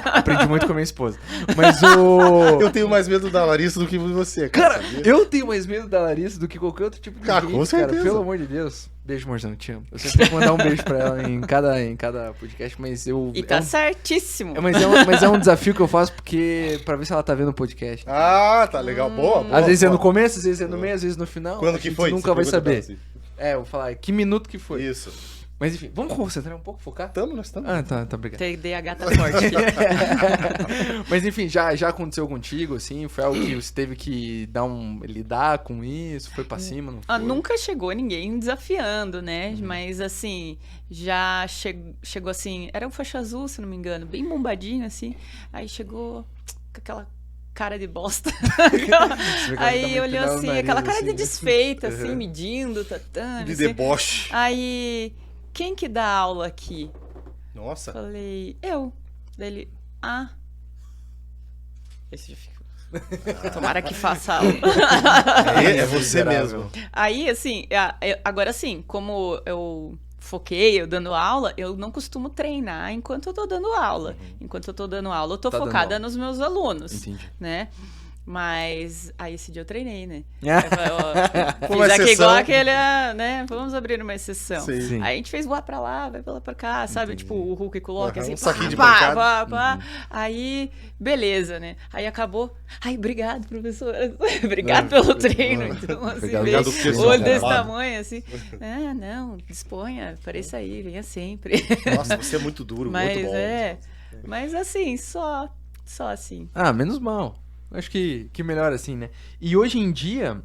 Aprendi muito com a minha esposa. Mas o... Eu tenho mais medo da Larissa do que você, cara. Cara, sabia? eu tenho mais medo da Larissa do que qualquer outro tipo de Ah, gente, com certeza. cara. Pelo amor de Deus. Beijo, Morzão, te amo. Eu sempre tenho que mandar um beijo pra ela em cada podcast, mas eu... E tá certíssimo. Mas é um desafio que eu faço porque pra ver se ela tá vendo o podcast. Ah, tá legal. Boa, boa. Às vezes é no boa. começo, às vezes é no meio, às vezes no final. Quando a que gente foi? nunca Você vai pergunta saber. pra ela, assim. Eu vou falar que minuto que foi. Isso. Mas enfim, vamos concentrar um pouco, focar? Nós estamos. Ah, tá, obrigado. TDAH tá forte aqui. Mas enfim, já aconteceu contigo, assim? Foi algo que você teve que lidar com isso? Foi pra cima? Não foi? Nunca chegou ninguém desafiando, né? Mas assim, já chegou assim, era um faixa azul, se não me engano, bem bombadinho assim. Aí chegou com aquela cara de bosta. Aí olhou assim, aquela cara de desfeita, assim, medindo, tatame. De assim. deboche. Aí, quem que dá aula aqui? Nossa. Falei, eu. Daí ele, Esse já fica. Tomara que faça aula. É você miserável. mesmo. Aí, assim, agora sim, como eu foquei, eu dando aula, eu não costumo treinar enquanto eu tô dando aula. Enquanto eu tô dando aula, eu tô Tá dando focada aula. nos meus alunos, Entendi. né? Mas aí esse dia eu treinei, né? Uma Fiz aqui exceção. igual aquele, né? Vamos abrir uma exceção. Sim. Aí a gente fez voar pra lá, vai pra cá, sabe? Entendi. Tipo o Hulk coloca Aham, assim, um saquinho de pá, pancada. pá, pá. Aí, beleza, né? Aí acabou. Ai, obrigado, professora. Obrigado pelo treino. Então, assim, Obrigado. veio Obrigado por olho desse arrombado. tamanho, assim. Ah, não, disponha, apareça aí, venha sempre. Nossa, você é muito duro, Mas muito bom. mas assim, só assim. Ah, menos mal. Acho que melhor assim, né? E hoje em dia,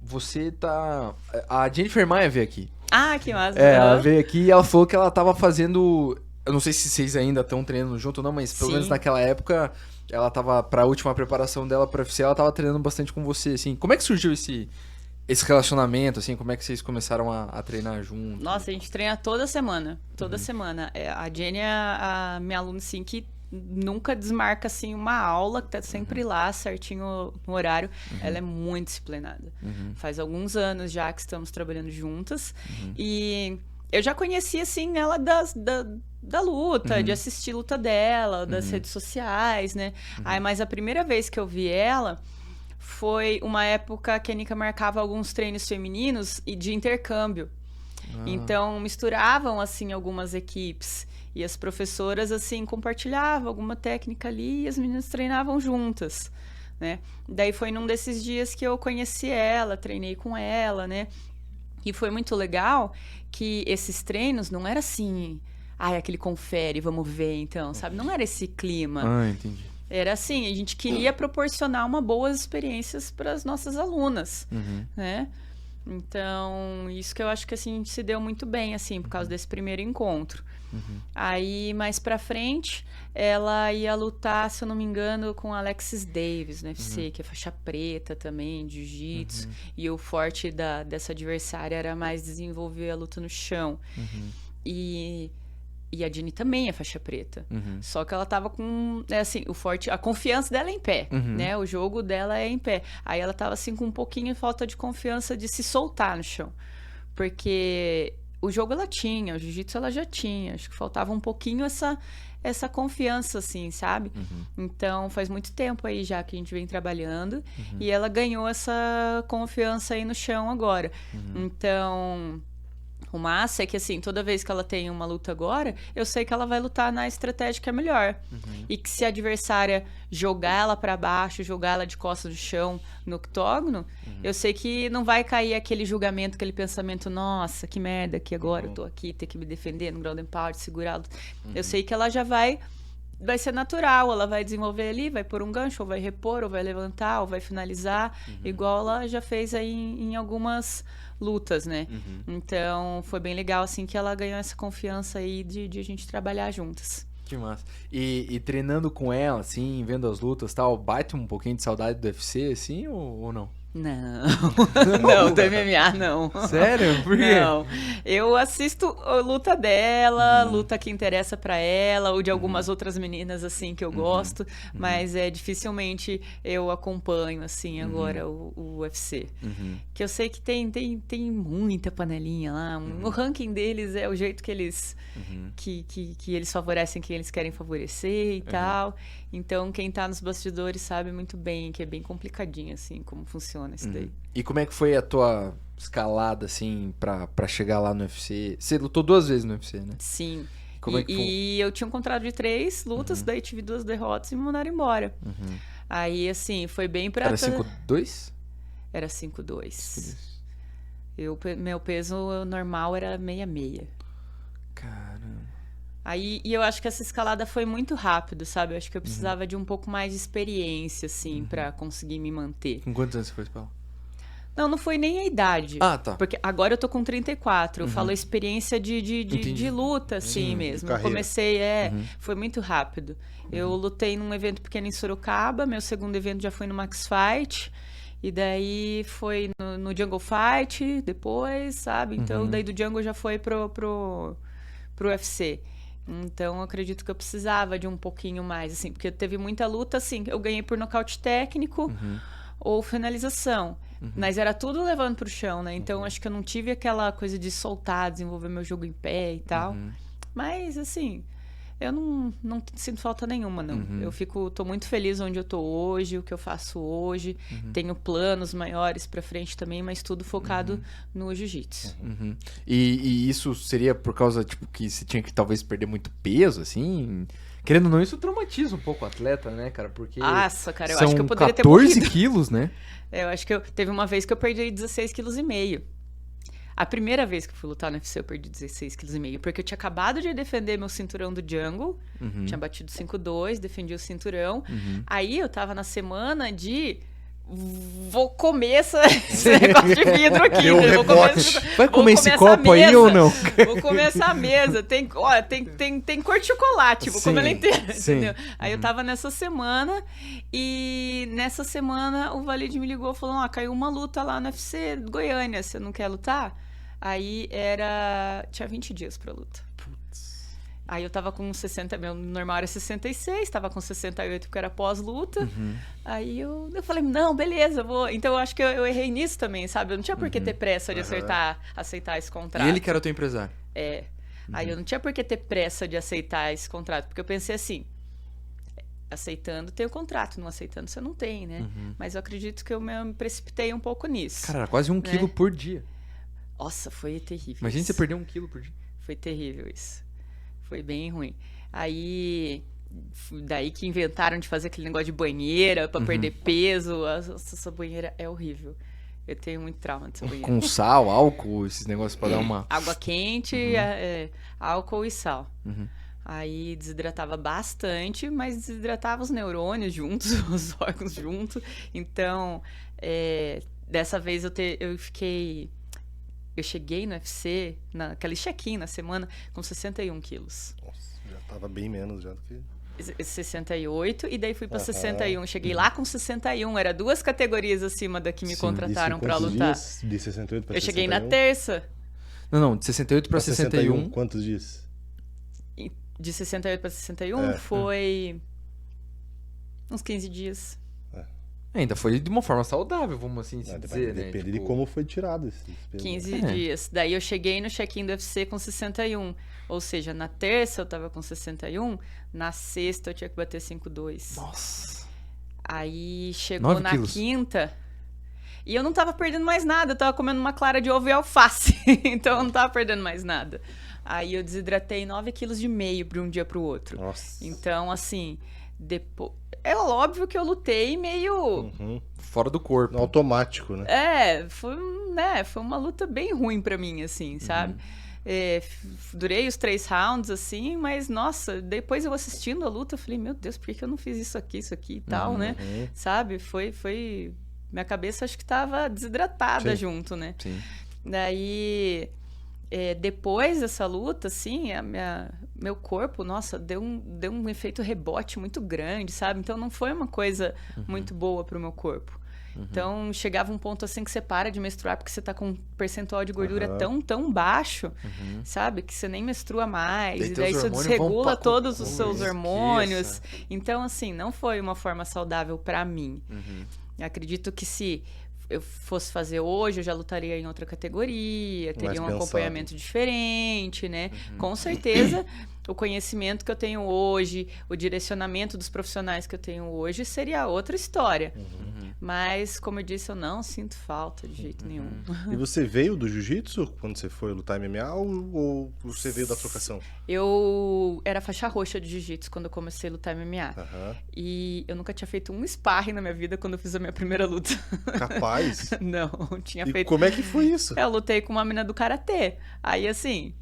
você tá... A Jennifer Maia veio aqui. Ah, que massa. Ela veio aqui e ela falou que ela tava fazendo... Eu não sei se vocês ainda estão treinando junto ou não, mas pelo Sim. menos naquela época, ela tava... Pra última preparação dela pra UFC, ela tava treinando bastante com você, assim. Como é que surgiu esse relacionamento, assim? Como é que vocês começaram a treinar junto? Nossa, a gente treina toda semana. Toda semana. A Jenny é a minha aluna, assim, que nunca desmarca, assim, uma aula, que tá sempre lá, certinho no horário. Ela é muito disciplinada. Faz alguns anos já que estamos trabalhando juntas. E eu já conheci, assim, ela da luta, de assistir luta dela, das redes sociais, né? Aí, mas a primeira vez que eu vi ela... Foi uma época que a Nika marcava alguns treinos femininos e de intercâmbio. Então, misturavam, assim, algumas equipes. E as professoras, assim, compartilhavam alguma técnica ali e as meninas treinavam juntas, né? Daí foi num desses dias que eu conheci ela, treinei com ela, né? E foi muito legal que esses treinos não era assim... aquele confere, vamos ver, então, sabe? Não era esse clima. Ah, entendi. Era assim, a gente queria proporcionar boas experiências para as nossas alunas, né? Então, isso que eu acho que assim, a gente se deu muito bem, assim, por causa desse primeiro encontro. Aí, mais pra frente, ela ia lutar, se eu não me engano, com Alexis Davis no UFC, que é faixa preta também, de jiu-jitsu. E o forte dessa adversária era mais desenvolver a luta no chão. E a Jenny também é faixa preta. Só que ela tava com, assim, a confiança dela é em pé, né? O jogo dela é em pé. Aí ela tava, assim, com um pouquinho de falta de confiança de se soltar no chão. Porque o jogo ela tinha, o jiu-jitsu ela já tinha. Acho que faltava um pouquinho essa confiança, assim, sabe? Então, faz muito tempo aí já que a gente vem trabalhando. E ela ganhou essa confiança aí no chão agora. Então... O massa é que, assim, toda vez que ela tem uma luta agora, eu sei que ela vai lutar na estratégia que é melhor. E que se a adversária jogar ela pra baixo, jogar ela de costas no chão, no octógono, eu sei que não vai cair aquele julgamento, aquele pensamento, nossa, que merda, que agora eu tô aqui, ter que me defender no ground and pound, segurá-lo. Eu sei que ela já vai ser natural, ela vai desenvolver ali, vai pôr um gancho, ou vai repor, ou vai levantar, ou vai finalizar, igual ela já fez aí em algumas lutas, né? Então, foi bem legal, assim, que ela ganhou essa confiança aí de a gente trabalhar juntas. Que massa. E treinando com ela, assim, vendo as lutas e tal, bate um pouquinho de saudade do UFC, assim, ou não? Não, não, do MMA não. Sério? Por quê? Não, eu assisto a luta dela, luta que interessa pra ela, ou de algumas outras meninas, assim, que eu gosto, mas dificilmente eu acompanho, assim, agora o UFC. Que eu sei que tem muita panelinha lá, o ranking deles é o jeito que eles, que eles favorecem quem eles querem favorecer e tal, então quem tá nos bastidores sabe muito bem que é bem complicadinho, assim, como funciona isso daí. E como é que foi a tua escalada, assim, pra chegar lá no UFC? Você lutou 2 vezes no UFC, né? Sim. Como é que foi? E eu tinha um contrato de 3 lutas, daí tive 2 derrotas e me mandaram embora. Aí, assim, foi bem pra... Era 5-2? Era 5-2. Meu peso normal era 66. Caramba. Aí, e eu acho que essa escalada foi muito rápido, sabe? Eu acho que eu precisava de um pouco mais de experiência, assim, pra conseguir me manter. Com quantos anos você foi pra lá? Não foi nem a idade. Ah, tá. Porque agora eu tô com 34. Eu falo experiência de luta, assim mesmo. Eu carreira. comecei, foi muito rápido. Eu lutei num evento pequeno em Sorocaba. Meu segundo evento já foi no Max Fight. E daí foi no Jungle Fight depois, sabe? Então, daí do Jungle já foi pro UFC. Então, eu acredito que eu precisava de um pouquinho mais, assim. Porque teve muita luta, assim. Eu ganhei por nocaute técnico ou finalização. Mas era tudo levando pro chão, né? Então, acho que eu não tive aquela coisa de soltar, desenvolver meu jogo em pé e tal. Mas, assim, eu não sinto falta nenhuma, não. Tô muito feliz onde eu tô hoje, o que eu faço hoje. Tenho planos maiores pra frente também, mas tudo focado no jiu-jitsu. E isso seria por causa, tipo, que você tinha que talvez perder muito peso, assim? Querendo ou não, isso traumatiza um pouco o atleta, né, cara? Porque Nossa, cara, eu são acho que eu poderia ter 14 morrido. quilos, né? Eu acho que teve uma vez que eu perdi 16,5 kg. A primeira vez que eu fui lutar no UFC, eu perdi 16,5 kg. Porque eu tinha acabado de defender meu cinturão do Jungle. Tinha batido 5-2, defendi o cinturão. Aí eu tava na semana de... Vou comer esse negócio de vidro aqui. Deu Né? Vai comer esse copo aí ou não? Vou comer essa mesa. Tem cor de chocolate. Vou comer ela inteira. Entendeu? Aí eu tava nessa semana. E nessa semana o Valide me ligou e falou: caiu uma luta lá no UFC Goiânia. Você não quer lutar? Aí tinha 20 dias pra luta. Aí eu tava com 60, meu normal era 66, tava com 68 porque era pós-luta. Aí eu falei, não, beleza, eu vou. Então eu acho que eu errei nisso também, sabe? Eu não tinha por que ter pressa de aceitar esse contrato. E ele que era o teu empresário? Aí eu não tinha por que ter pressa de aceitar esse contrato, porque eu pensei assim, aceitando tem o contrato, não aceitando você não tem, né? Mas eu acredito que eu me precipitei um pouco nisso. Cara, era quase 1 quilo por dia. Nossa, foi terrível. Imagina isso. você perder 1 quilo por dia. Foi terrível isso. Foi bem ruim. Aí, daí que inventaram de fazer aquele negócio de banheira pra perder peso. Essa banheira é horrível. Eu tenho muito trauma dessa banheira. Com sal, álcool, esses negócios pra dar uma... Água quente, álcool e sal. Aí desidratava bastante, mas desidratava os neurônios juntos, os órgãos juntos. Então, dessa vez eu fiquei... Eu cheguei no UFC, naquele check-in na semana, com 61 quilos. Nossa, já tava bem menos já do que... 68, e daí fui pra 61. Cheguei lá com 61, era 2 categorias acima da que me contrataram pra lutar. Dias? De 68 pra 61? Eu cheguei na terça. Não, de 68 pra 61. Quantos dias? De 68 pra 61 foi uns 15 dias. Ainda foi de uma forma saudável, vamos assim dizer, né? Depende Tipo... de como foi tirado esse peso. 15 dias. Daí eu cheguei no check-in do UFC com 61. Ou seja, na terça eu tava com 61, na sexta eu tinha que bater 5,2. Nossa. Aí chegou 9 na quilos. quinta e eu não tava perdendo mais nada. Eu tava comendo uma clara de ovo e alface. Então eu não tava perdendo mais nada. Aí eu desidratei 9,5 kg de um dia pro outro. Nossa. Então, assim, depois... É óbvio que eu lutei meio... Fora do corpo. No automático, né? Foi uma luta bem ruim pra mim, assim, sabe? Durei os 3 rounds, assim, mas, nossa, depois eu assistindo a luta, eu falei, meu Deus, por que eu não fiz isso aqui e tal, né? Sabe? Foi... Minha cabeça acho que tava desidratada junto, né? Sim. Daí... depois dessa luta, assim, meu corpo, nossa, deu um efeito rebote muito grande, sabe? Então não foi uma coisa muito boa pro meu corpo. Então, chegava um ponto assim que você para de menstruar porque você tá com um percentual de gordura tão baixo, sabe? Que você nem menstrua mais. Daí E teus daí isso hormônios desregula vão pra- todos os Como seus esqueça. hormônios. Então, assim, não foi uma forma saudável pra mim. Eu acredito que se eu fosse fazer hoje, eu já lutaria em outra categoria, teria Mais um pensado. acompanhamento diferente, né? Com certeza, o conhecimento que eu tenho hoje, o direcionamento dos profissionais que eu tenho hoje seria outra história. Mas, como eu disse, eu não sinto falta de jeito nenhum. E você veio do jiu-jitsu quando você foi lutar MMA ou você veio da trocação? Eu era faixa roxa de jiu-jitsu quando eu comecei a lutar MMA. Aham. E eu nunca tinha feito um sparring na minha vida quando eu fiz a minha primeira luta. Capaz? Não, tinha E feito. como é que foi isso? Eu lutei com uma mina do karatê. Aí, assim,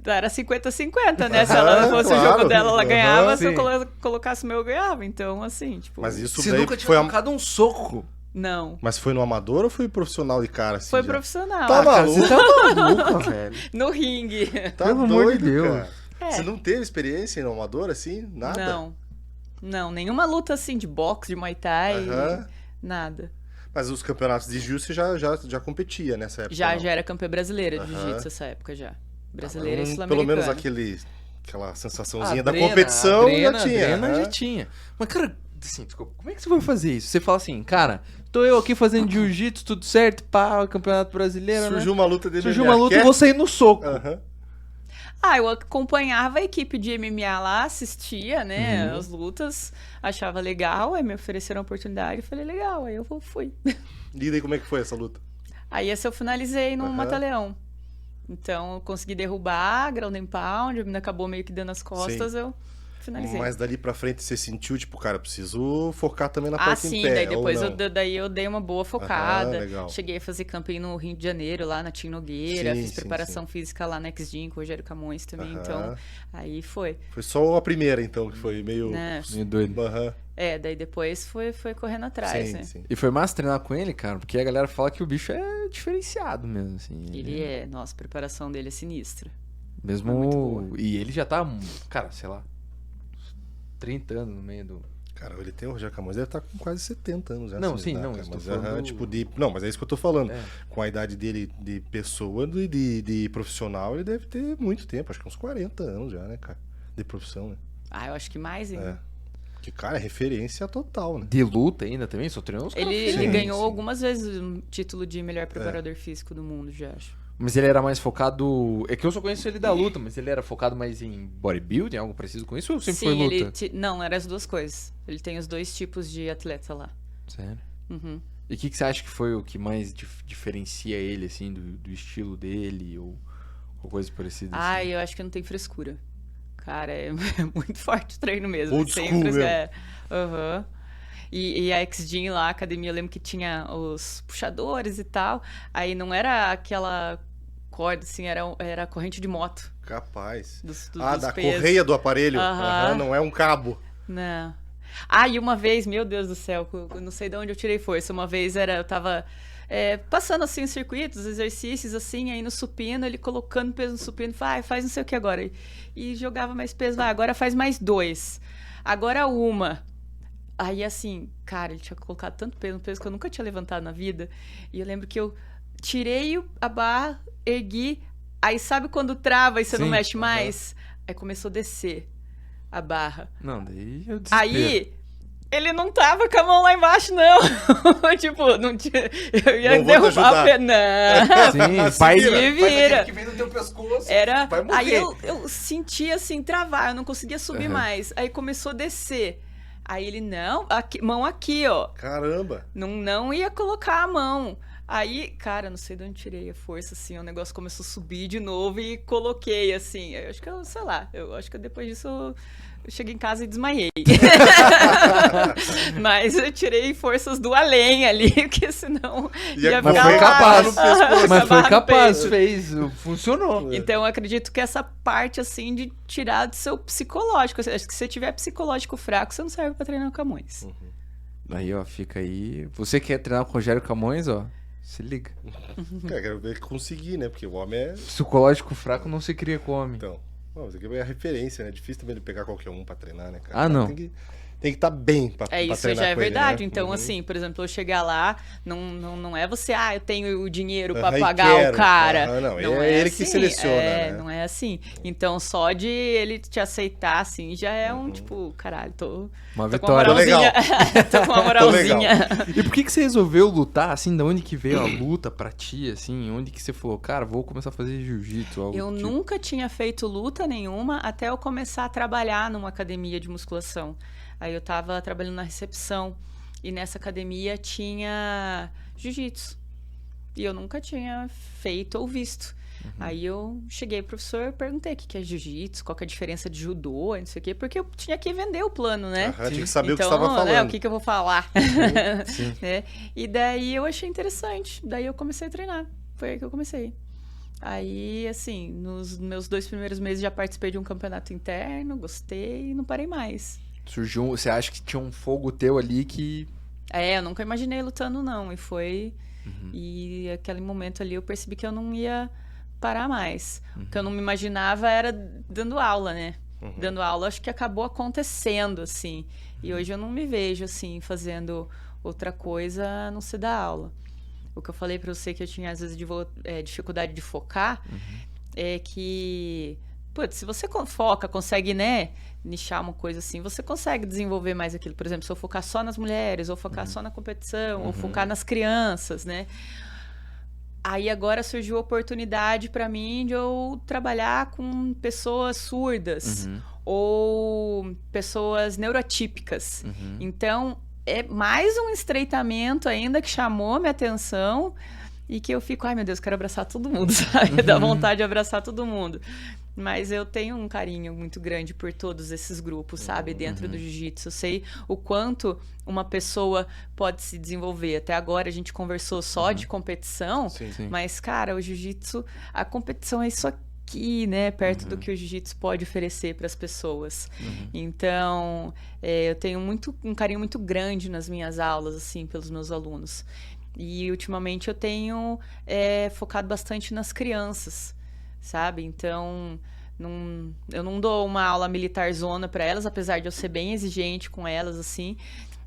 era 50-50, né? Se ela fosse o claro. jogo dela, ela ganhava. Se eu Sim. colocasse o meu, eu ganhava. Então, assim, tipo... Mas isso Você daí nunca tinha foi tocado um soco. Não. Mas foi no amador ou foi profissional de cara? Assim, Foi já? profissional. Tá Cara, maluco? você tá maluco, velho. No ringue. Tá Pelo amor de doido, Deus. cara. É. Você não teve experiência no amador, assim? Nada? Não. Não, nenhuma luta, assim, de boxe, de muay thai. Aham. Nada. Mas os campeonatos de jiu você já competia nessa época? Já não? era campeã brasileira de Aham. jiu-jitsu nessa época, já. Brasileira e Pelo sul-americana. menos aquela sensaçãozinha A da drena, competição a drena, já tinha. A drena aham. já tinha. Mas, cara, assim, desculpa, como é que você vai fazer isso? Você fala assim, cara, tô eu aqui fazendo jiu-jitsu, tudo certo, pá, campeonato brasileiro, Surgiu né? uma luta de MMA. Surgiu uma luta e quer? vou sair no soco. Aham. Eu acompanhava a equipe de MMA lá, assistia, né, as lutas, achava legal, aí me ofereceram a oportunidade, eu falei, legal, aí eu fui. E daí como é que foi essa luta? Aí essa eu finalizei no Aham. Mata-Leão. Então, eu consegui derrubar, ground and pound, a menina acabou meio que dando as costas, eu finalizei. Mas dali pra frente você sentiu, tipo, cara, preciso focar também na parte Sim, em pé, daí depois ou não? daí eu dei uma boa focada. legal. Cheguei a fazer camping no Rio de Janeiro, lá na Tim Nogueira. Sim, Fiz sim, preparação física lá na X-Gym com o Rogério Camões também. Aham. Então, aí foi. Foi só a primeira, então, que foi meio... Né? Meio doido. Aham. Daí depois foi correndo atrás, Sim, né? sim. E foi massa treinar com ele, cara, porque a galera fala que o bicho é diferenciado mesmo, assim. Nossa, a preparação dele é sinistra. Mesmo. É muito boa. E ele já tá, cara, sei lá, 30 anos no meio do. Cara, ele tem o Rogério Camões, deve estar com quase 70 anos já. Não, assim, sim, né, não, cara? isso tô Mas, falando tipo, Não, mas é isso que eu tô falando. É. Com a idade dele de pessoa, de profissional, ele deve ter muito tempo, acho que uns 40 anos já, né, cara? De profissão, né? Eu acho que mais ainda. É. Que, cara, é referência total, né? De luta ainda também? Só treinou os caras. Ele Sim, ganhou sim. algumas vezes o título de melhor preparador físico do mundo, já acho. Mas ele era mais focado. É que eu só conheço ele da luta, mas ele era focado mais em bodybuilding, algo parecido com isso? Ou sempre foi luta? Não, eram as duas coisas. Ele tem os dois tipos de atleta lá. Sério. Uhum. E o que você acha que foi o que mais diferencia ele, assim, do estilo dele, ou coisa parecida? Assim? Eu acho que não tem frescura. Cara, é muito forte o treino mesmo. Old sem school frescura. mesmo. Aham. E a X-Gym lá, a academia, eu lembro que tinha os puxadores e tal. Aí não era aquela corda, assim, era corrente de moto. Capaz. Dos Da pesos. correia do aparelho. Aham. Aham, não é um cabo. Não. E uma vez, meu Deus do céu, eu não sei de onde eu tirei força. Uma vez eu tava passando assim os circuitos, os exercícios, assim, aí no supino, ele colocando peso no supino, faz não sei o que agora. E jogava mais peso, agora faz mais 2. Agora uma. Aí assim, cara, ele tinha colocado tanto peso no peso que eu nunca tinha levantado na vida. E eu lembro que eu tirei a barra, ergui, aí sabe quando trava e você não Sim, mexe mais? Aí começou a descer a barra. Não, daí eu desespero. Aí, ele não tava com a mão lá embaixo, não. Tipo, não tinha... Eu ia Não vou te derrubar ajudar. o pé. Não. Sim, pai Se vira. que vem no teu pescoço. Era... Vai morrer. Aí eu senti, assim, travar. Eu não conseguia subir mais. Aí começou a descer. Aí ele, não, mão aqui, ó. Caramba. Não ia colocar a mão. Aí, cara, não sei de onde tirei a força, assim, o negócio começou a subir de novo e coloquei, assim. Eu acho que sei lá, eu acho que depois disso eu cheguei em casa e desmaiei. Mas eu tirei forças do além ali, porque senão ia Mas ficar foi lá. capaz. no pescoço. Mas foi Barra no capaz, peito. fez, funcionou. Então, eu acredito que essa parte, assim, de tirar do seu psicológico. Acho que se você tiver psicológico fraco, você não serve pra treinar o Camões. Aí, ó, fica aí. Você quer treinar com o Rogério Camões, ó? Se liga. Cara, quero ver ele conseguir, né? Porque o homem é... Psicológico fraco não se cria com homem. Então... Não, isso aqui é a referência, né? É difícil também ele pegar qualquer um pra treinar, né, cara? Ah, não. Tem tem que estar bem pra Isso treinar já é com ele, verdade. né? Então, Uhum. assim, por exemplo, eu chegar lá, não é você, eu tenho o dinheiro pra Aham, e pagar quero. o cara. Aham, não, é ele que seleciona, né? Não é assim. Então, só de ele te aceitar, assim, já é Uhum. um, tipo, caralho, tô Uma com uma vitória. moralzinha. Tô com uma moralzinha. E por que você resolveu lutar, assim? Da onde que veio a luta pra ti, assim? Onde que você falou, cara, vou começar a fazer jiu-jitsu? Algo Eu do tipo? nunca tinha feito luta nenhuma até eu começar a trabalhar numa academia de musculação. Aí eu tava trabalhando na recepção e nessa academia tinha jiu-jitsu. E eu nunca tinha feito ou visto. Aí eu cheguei pro professor, perguntei o que é jiu-jitsu, qual que é a diferença de judô, não sei o quê, porque eu tinha que vender o plano, né? Aham, tinha que saber Então, o que você estava falando. né, o que eu vou falar. Sim. Né? E daí eu achei interessante. Daí eu comecei a treinar. Foi aí que eu comecei. Aí, assim, nos meus 2 primeiros meses já participei de um campeonato interno, gostei e não parei mais. Surgiu, você acha que tinha um fogo teu ali que... Eu nunca imaginei lutando, não. E foi... E aquele momento ali eu percebi que eu não ia parar mais. O que eu não me imaginava era dando aula, né? Dando aula, acho que acabou acontecendo, assim. E hoje eu não me vejo, assim, fazendo outra coisa a não ser dar aula. O que eu falei pra você que eu tinha, às vezes, dificuldade de focar, é que... Putz, se você foca, consegue, né, nichar uma coisa assim, você consegue desenvolver mais aquilo. Por exemplo, se eu focar só nas mulheres, ou focar só na competição, ou focar nas crianças, né? Aí agora surgiu a oportunidade para mim de eu trabalhar com pessoas surdas ou pessoas neurotípicas. Então, é mais um estreitamento ainda que chamou minha atenção e que eu fico, ai meu Deus, quero abraçar todo mundo, sabe? Dá vontade de abraçar todo mundo. Mas eu tenho um carinho muito grande por todos esses grupos, sabe? Dentro do jiu-jitsu. Eu sei o quanto uma pessoa pode se desenvolver. Até agora a gente conversou só de competição, Sim. mas, cara, o jiu-jitsu, a competição é isso aqui, né? Perto do que o jiu-jitsu pode oferecer para as pessoas. Então, eu tenho um carinho muito grande nas minhas aulas, assim, pelos meus alunos. E ultimamente eu tenho focado bastante nas crianças, sabe? Então, eu não dou uma aula militar zona para elas, apesar de eu ser bem exigente com elas, assim.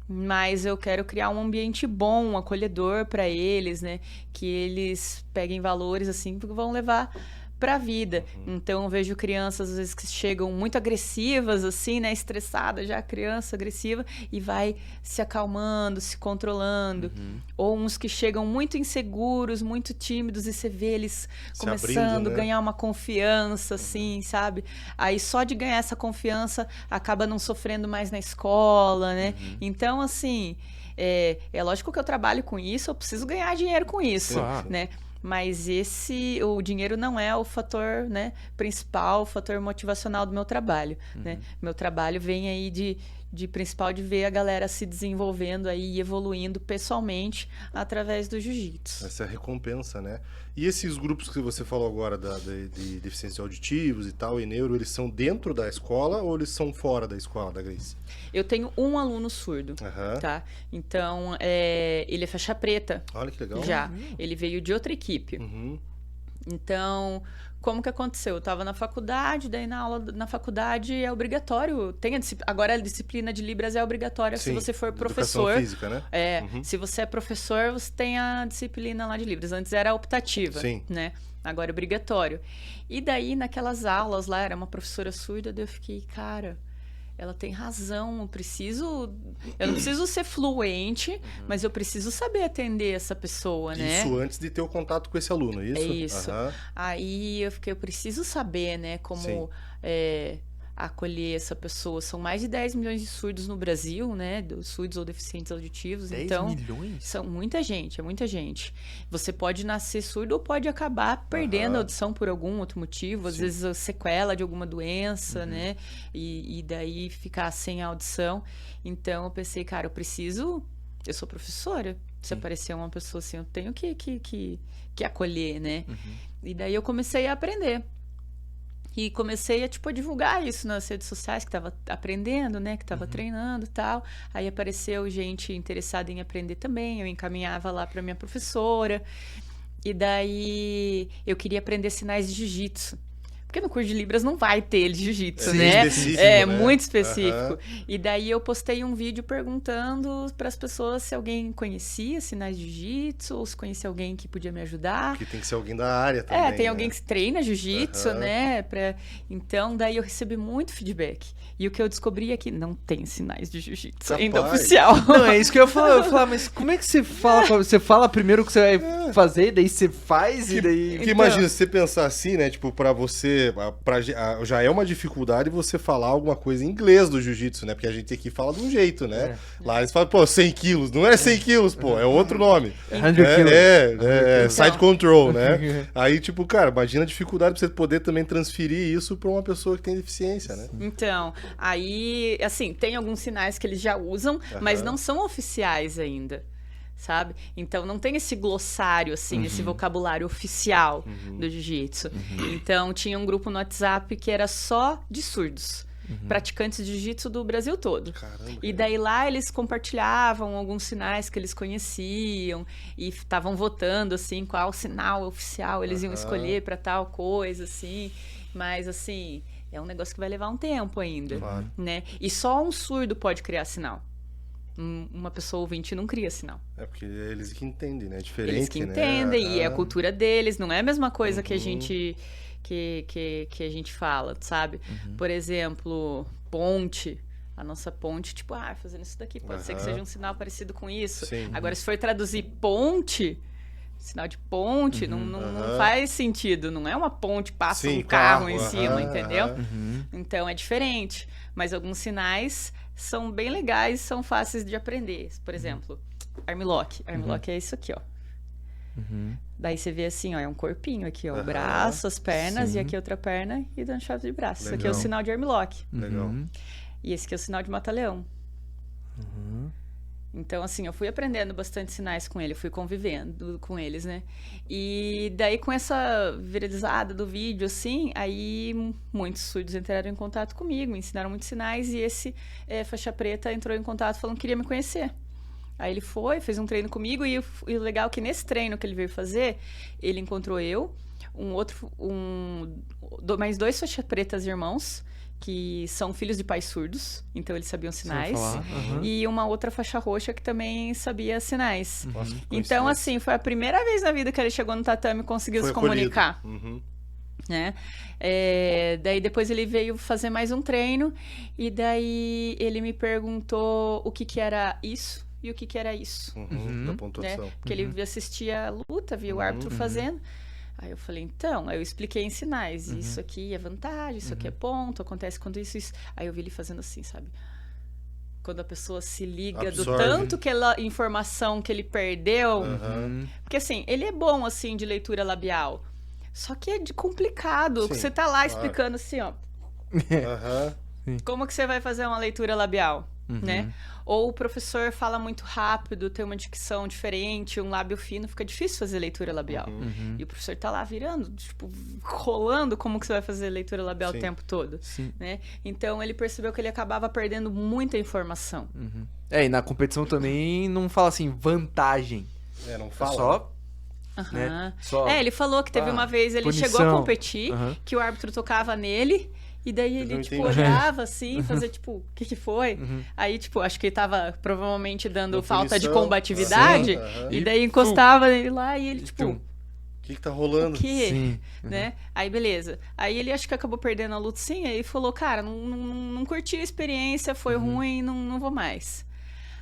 Mas eu quero criar um ambiente bom, um acolhedor para eles, né? Que eles peguem valores, assim, que vão levar para a vida. Então, eu vejo crianças, às vezes, que chegam muito agressivas, assim, né? Estressada já, criança agressiva, e vai se acalmando, se controlando. Ou uns que chegam muito inseguros, muito tímidos, e você vê eles começando abrindo, né? a ganhar uma confiança, assim, sabe? Aí, só de ganhar essa confiança, acaba não sofrendo mais na escola, né? Então, assim, é lógico que eu trabalho com isso, eu preciso ganhar dinheiro com isso, Claro. né? Mas o dinheiro não é o fator, né, principal, o fator motivacional do meu trabalho, né? Meu trabalho vem aí de principal de ver a galera se desenvolvendo aí e evoluindo pessoalmente através do jiu-jitsu. Essa é a recompensa, né? E esses grupos que você falou agora de deficiências auditivos e tal, e neuro, eles são dentro da escola ou eles são fora da escola, da Grace? Eu tenho um aluno surdo, Aham. tá? Então, ele é faixa preta Olha que legal. já. Ele veio de outra equipe. Uhum. Então, como que aconteceu? Eu estava na faculdade, daí na aula na faculdade é obrigatório. Agora a disciplina de Libras é obrigatória se Sim, você for educação professor. física, né? Se você é professor, você tem a disciplina lá de Libras. Antes era optativa, Sim. né? Agora é obrigatório. E daí, naquelas aulas lá, era uma professora surda, daí eu fiquei, cara, ela tem razão, eu não preciso ser fluente, mas eu preciso saber atender essa pessoa, né? Isso antes de ter o contato com esse aluno, é isso? É isso. Aham. Aí eu preciso saber, né, como Sim. acolher essa pessoa. São mais de 10 milhões de surdos no Brasil, né? Dos surdos ou deficientes auditivos. 10 então, milhões? são muita gente, é muita gente. Você pode nascer surdo ou pode acabar perdendo a audição por algum outro motivo, às vezes a sequela de alguma doença, né? E daí ficar sem audição. Então eu pensei, cara, eu sou professora. Se aparecer uma pessoa assim, eu tenho que acolher, né? E daí eu comecei a aprender. E comecei a divulgar isso nas redes sociais, que estava aprendendo, né? Que estava treinando e tal. Aí apareceu gente interessada em aprender também. Eu encaminhava lá para minha professora. E daí eu queria aprender sinais de jiu-jitsu. Porque no curso de Libras não vai ter jiu-jitsu, Sim, né? específico, É, né? muito específico. E daí eu postei um vídeo perguntando para as pessoas se alguém conhecia sinais de jiu-jitsu, ou se conhecia alguém que podia me ajudar. Porque tem que ser alguém da área também. Tem né? alguém que treina jiu-jitsu, né? Então, daí eu recebi muito feedback. E o que eu descobri é que não tem sinais de jiu-jitsu ainda Capaz. oficial. Não, é isso que eu ia falar. Eu ia falar, mas como é que você fala? Você fala primeiro o que você vai fazer, daí você faz e daí... Porque imagina, se você pensar assim, né? Tipo, pra você. Já é uma dificuldade você falar alguma coisa em inglês do jiu-jitsu, né? Porque a gente aqui fala de um jeito, né? Lá eles falam, pô, 100 quilos. Não é 100 quilos, pô, é outro nome. 100 quilos. Side control, né? Aí, tipo, cara, imagina a dificuldade pra você poder também transferir isso pra uma pessoa que tem deficiência, né? Então, aí, assim, tem alguns sinais que eles já usam, mas não são oficiais ainda, sabe? Então, não tem esse glossário, assim, esse vocabulário oficial do jiu-jitsu. Então, tinha um grupo no WhatsApp que era só de surdos. Praticantes de jiu-jitsu do Brasil todo. Caramba. E daí lá eles compartilhavam alguns sinais que eles conheciam e estavam votando, assim, qual sinal oficial eles iam escolher para tal coisa, assim. Mas, assim, é um negócio que vai levar um tempo ainda, Claro. né? E só um surdo pode criar sinal. Uma pessoa ouvinte não cria sinal. É porque eles que entendem, né? É diferente, Eles que né? entendem, e é a cultura deles, não é a mesma coisa que a gente que a gente fala, sabe? Por exemplo, ponte. A nossa ponte, tipo, fazendo isso daqui, pode ser que seja um sinal parecido com isso. Sim. Agora, se for traduzir ponte, sinal de ponte, não faz sentido. Não é uma ponte, passa Sim, um carro carro, em cima, entendeu? Uhum. Então, é diferente. Mas alguns sinais são bem legais, são fáceis de aprender. Por exemplo, armlock. Armlock é isso aqui, ó. Daí você vê assim, ó, é um corpinho aqui, ó. O braço, as pernas, e aqui outra perna e dando chave de braço. Isso aqui é o Legal. sinal de armlock. Legal. E esse aqui é o sinal de mata-leão. Então, assim, eu fui aprendendo bastante sinais com ele, fui convivendo com eles, né? E daí, com essa viralizada do vídeo, assim, aí muitos surdos entraram em contato comigo, me ensinaram muitos sinais, e esse faixa preta entrou em contato falando que queria me conhecer. Aí ele fez um treino comigo, e o legal é que nesse treino que ele veio fazer, ele encontrou eu, mais 2 faixa pretas irmãos, que são filhos de pais surdos, então eles sabiam sinais. E uma outra faixa roxa que também sabia sinais. Nossa, que Então, coincidência. assim, foi a primeira vez na vida que ele chegou no tatame e conseguiu Foi se comunicar. acolhido. Uhum. Né? Daí depois ele veio fazer mais um treino, e daí ele me perguntou o que era isso e o que era isso. Da Né? pontuação. Porque ele assistia a luta, via o árbitro fazendo. Aí eu falei, então, aí eu expliquei em sinais. Isso aqui é vantagem, isso aqui é ponto, acontece quando isso. Aí eu vi ele fazendo assim, sabe? Quando a pessoa se liga do Absorve. tanto que informação que ele perdeu. Aham. Porque assim, ele é bom assim de leitura labial. Só que é complicado. Sim, Você tá lá claro. explicando assim, ó. Aham. Como que você vai fazer uma leitura labial, né? Ou o professor fala muito rápido, tem uma dicção diferente, um lábio fino, fica difícil fazer leitura labial. E o professor tá lá virando, tipo, rolando como que você vai fazer leitura labial Sim. o tempo todo, Sim. né? Então ele percebeu que ele acabava perdendo muita informação. E na competição também não fala assim, vantagem. Não É fala. só, Aham. né? Só... Ele falou que teve uma vez, ele chegou a punição. competir, Aham. que o árbitro tocava nele, e daí Eu não ele, tipo, entendi. olhava assim, fazia, tipo, o que foi? Aí, tipo, acho que ele tava provavelmente dando Uma falta de punição. combatividade, Sim, aham. e daí encostava ele lá, e ele, tipo, Tum. O que tá rolando? o quê? Sim. Né? Aí, beleza. Aí ele acho que acabou perdendo a luta, sim, aí falou, cara, não curti a experiência, foi ruim, não vou mais.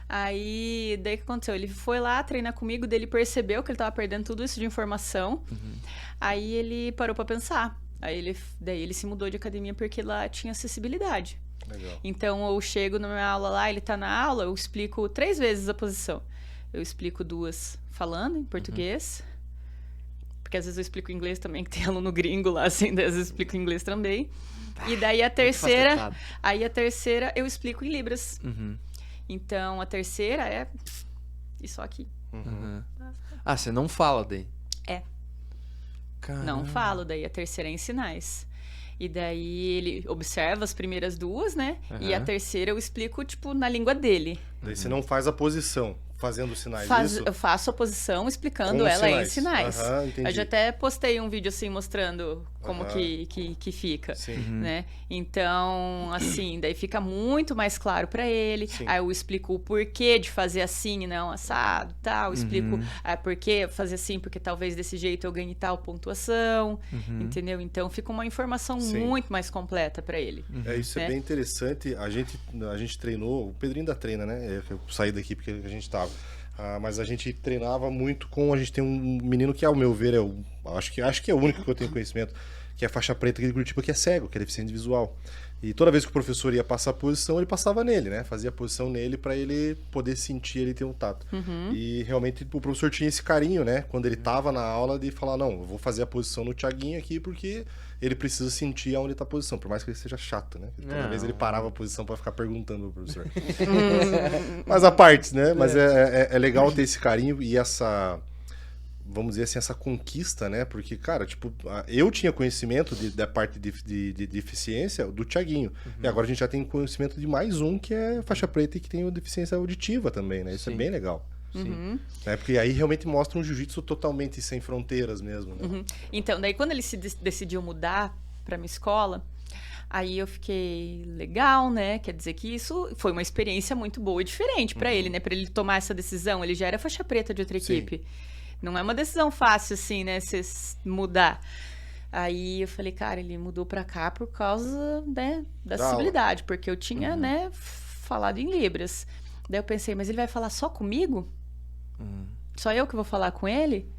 Aí, daí o que aconteceu? Ele foi lá treinar comigo, daí ele percebeu que ele tava perdendo tudo isso de informação. Aí ele parou pra pensar. Daí ele se mudou de academia porque lá tinha acessibilidade. Legal. Então eu chego na minha aula lá, ele tá na aula, eu explico 3 vezes a posição. Eu explico 2 falando em português, porque às vezes eu explico em inglês também, que tem aluno gringo lá, assim, daí às vezes eu explico em inglês também. E daí a terceira eu explico em libras. Então a terceira é isso aqui. Ah, você não fala daí? É. Caramba. Não falo, daí a terceira é em sinais. E daí ele observa as primeiras 2, né? E a terceira eu explico, tipo, na língua dele. Daí você não faz a posição fazendo sinais, isso? Eu faço a posição explicando Com ela em sinais. sinais. Aham, entendi. Eu já até postei um vídeo assim mostrando como que fica, Sim. né? Então, assim, daí fica muito mais claro pra ele. Sim. Aí eu explico o porquê de fazer assim e não assado, tal. Explico por que fazer assim, porque talvez desse jeito eu ganhe tal pontuação, entendeu? Então, fica uma informação Sim. muito mais completa pra ele. Isso é bem interessante. A gente treinou, o Pedrinho ainda treina, né? Eu saí daqui porque a gente tava. Mas a gente treinava muito com. A gente tem um menino que, ao meu ver, acho que é o único que eu tenho conhecimento, que é faixa preta aqui de Curitiba, que é cego, que é deficiente visual. E toda vez que o professor ia passar a posição, ele passava nele, né? Fazia a posição nele para ele poder sentir, ele ter um tato. E realmente o professor tinha esse carinho, né? Quando ele tava na aula, de falar: não, eu vou fazer a posição no Thiaguinho aqui porque ele precisa sentir aonde tá a posição, por mais que ele seja chato, né? Toda vez ele parava a posição para ficar perguntando pro professor. Mas a parte, né? Mas é legal ter esse carinho e essa, vamos dizer assim, essa conquista, né? Porque, cara, tipo, eu tinha conhecimento da parte de deficiência do Thiaguinho. E agora a gente já tem conhecimento de mais um que é faixa preta e que tem deficiência auditiva também, né? Isso é bem legal. Sim. Porque aí realmente mostra um jiu-jitsu totalmente sem fronteiras mesmo, né? Então, daí quando ele se decidiu mudar pra minha escola, aí eu fiquei legal, né? Quer dizer que isso foi uma experiência muito boa e diferente pra ele, né? Pra ele tomar essa decisão. Ele já era faixa preta de outra equipe. Não é uma decisão fácil, assim, né? Você mudar. Aí eu falei, cara, ele mudou pra cá por causa, né, da acessibilidade. Porque eu tinha, né, falado em Libras. Daí eu pensei, mas ele vai falar só comigo? Só eu que vou falar com ele?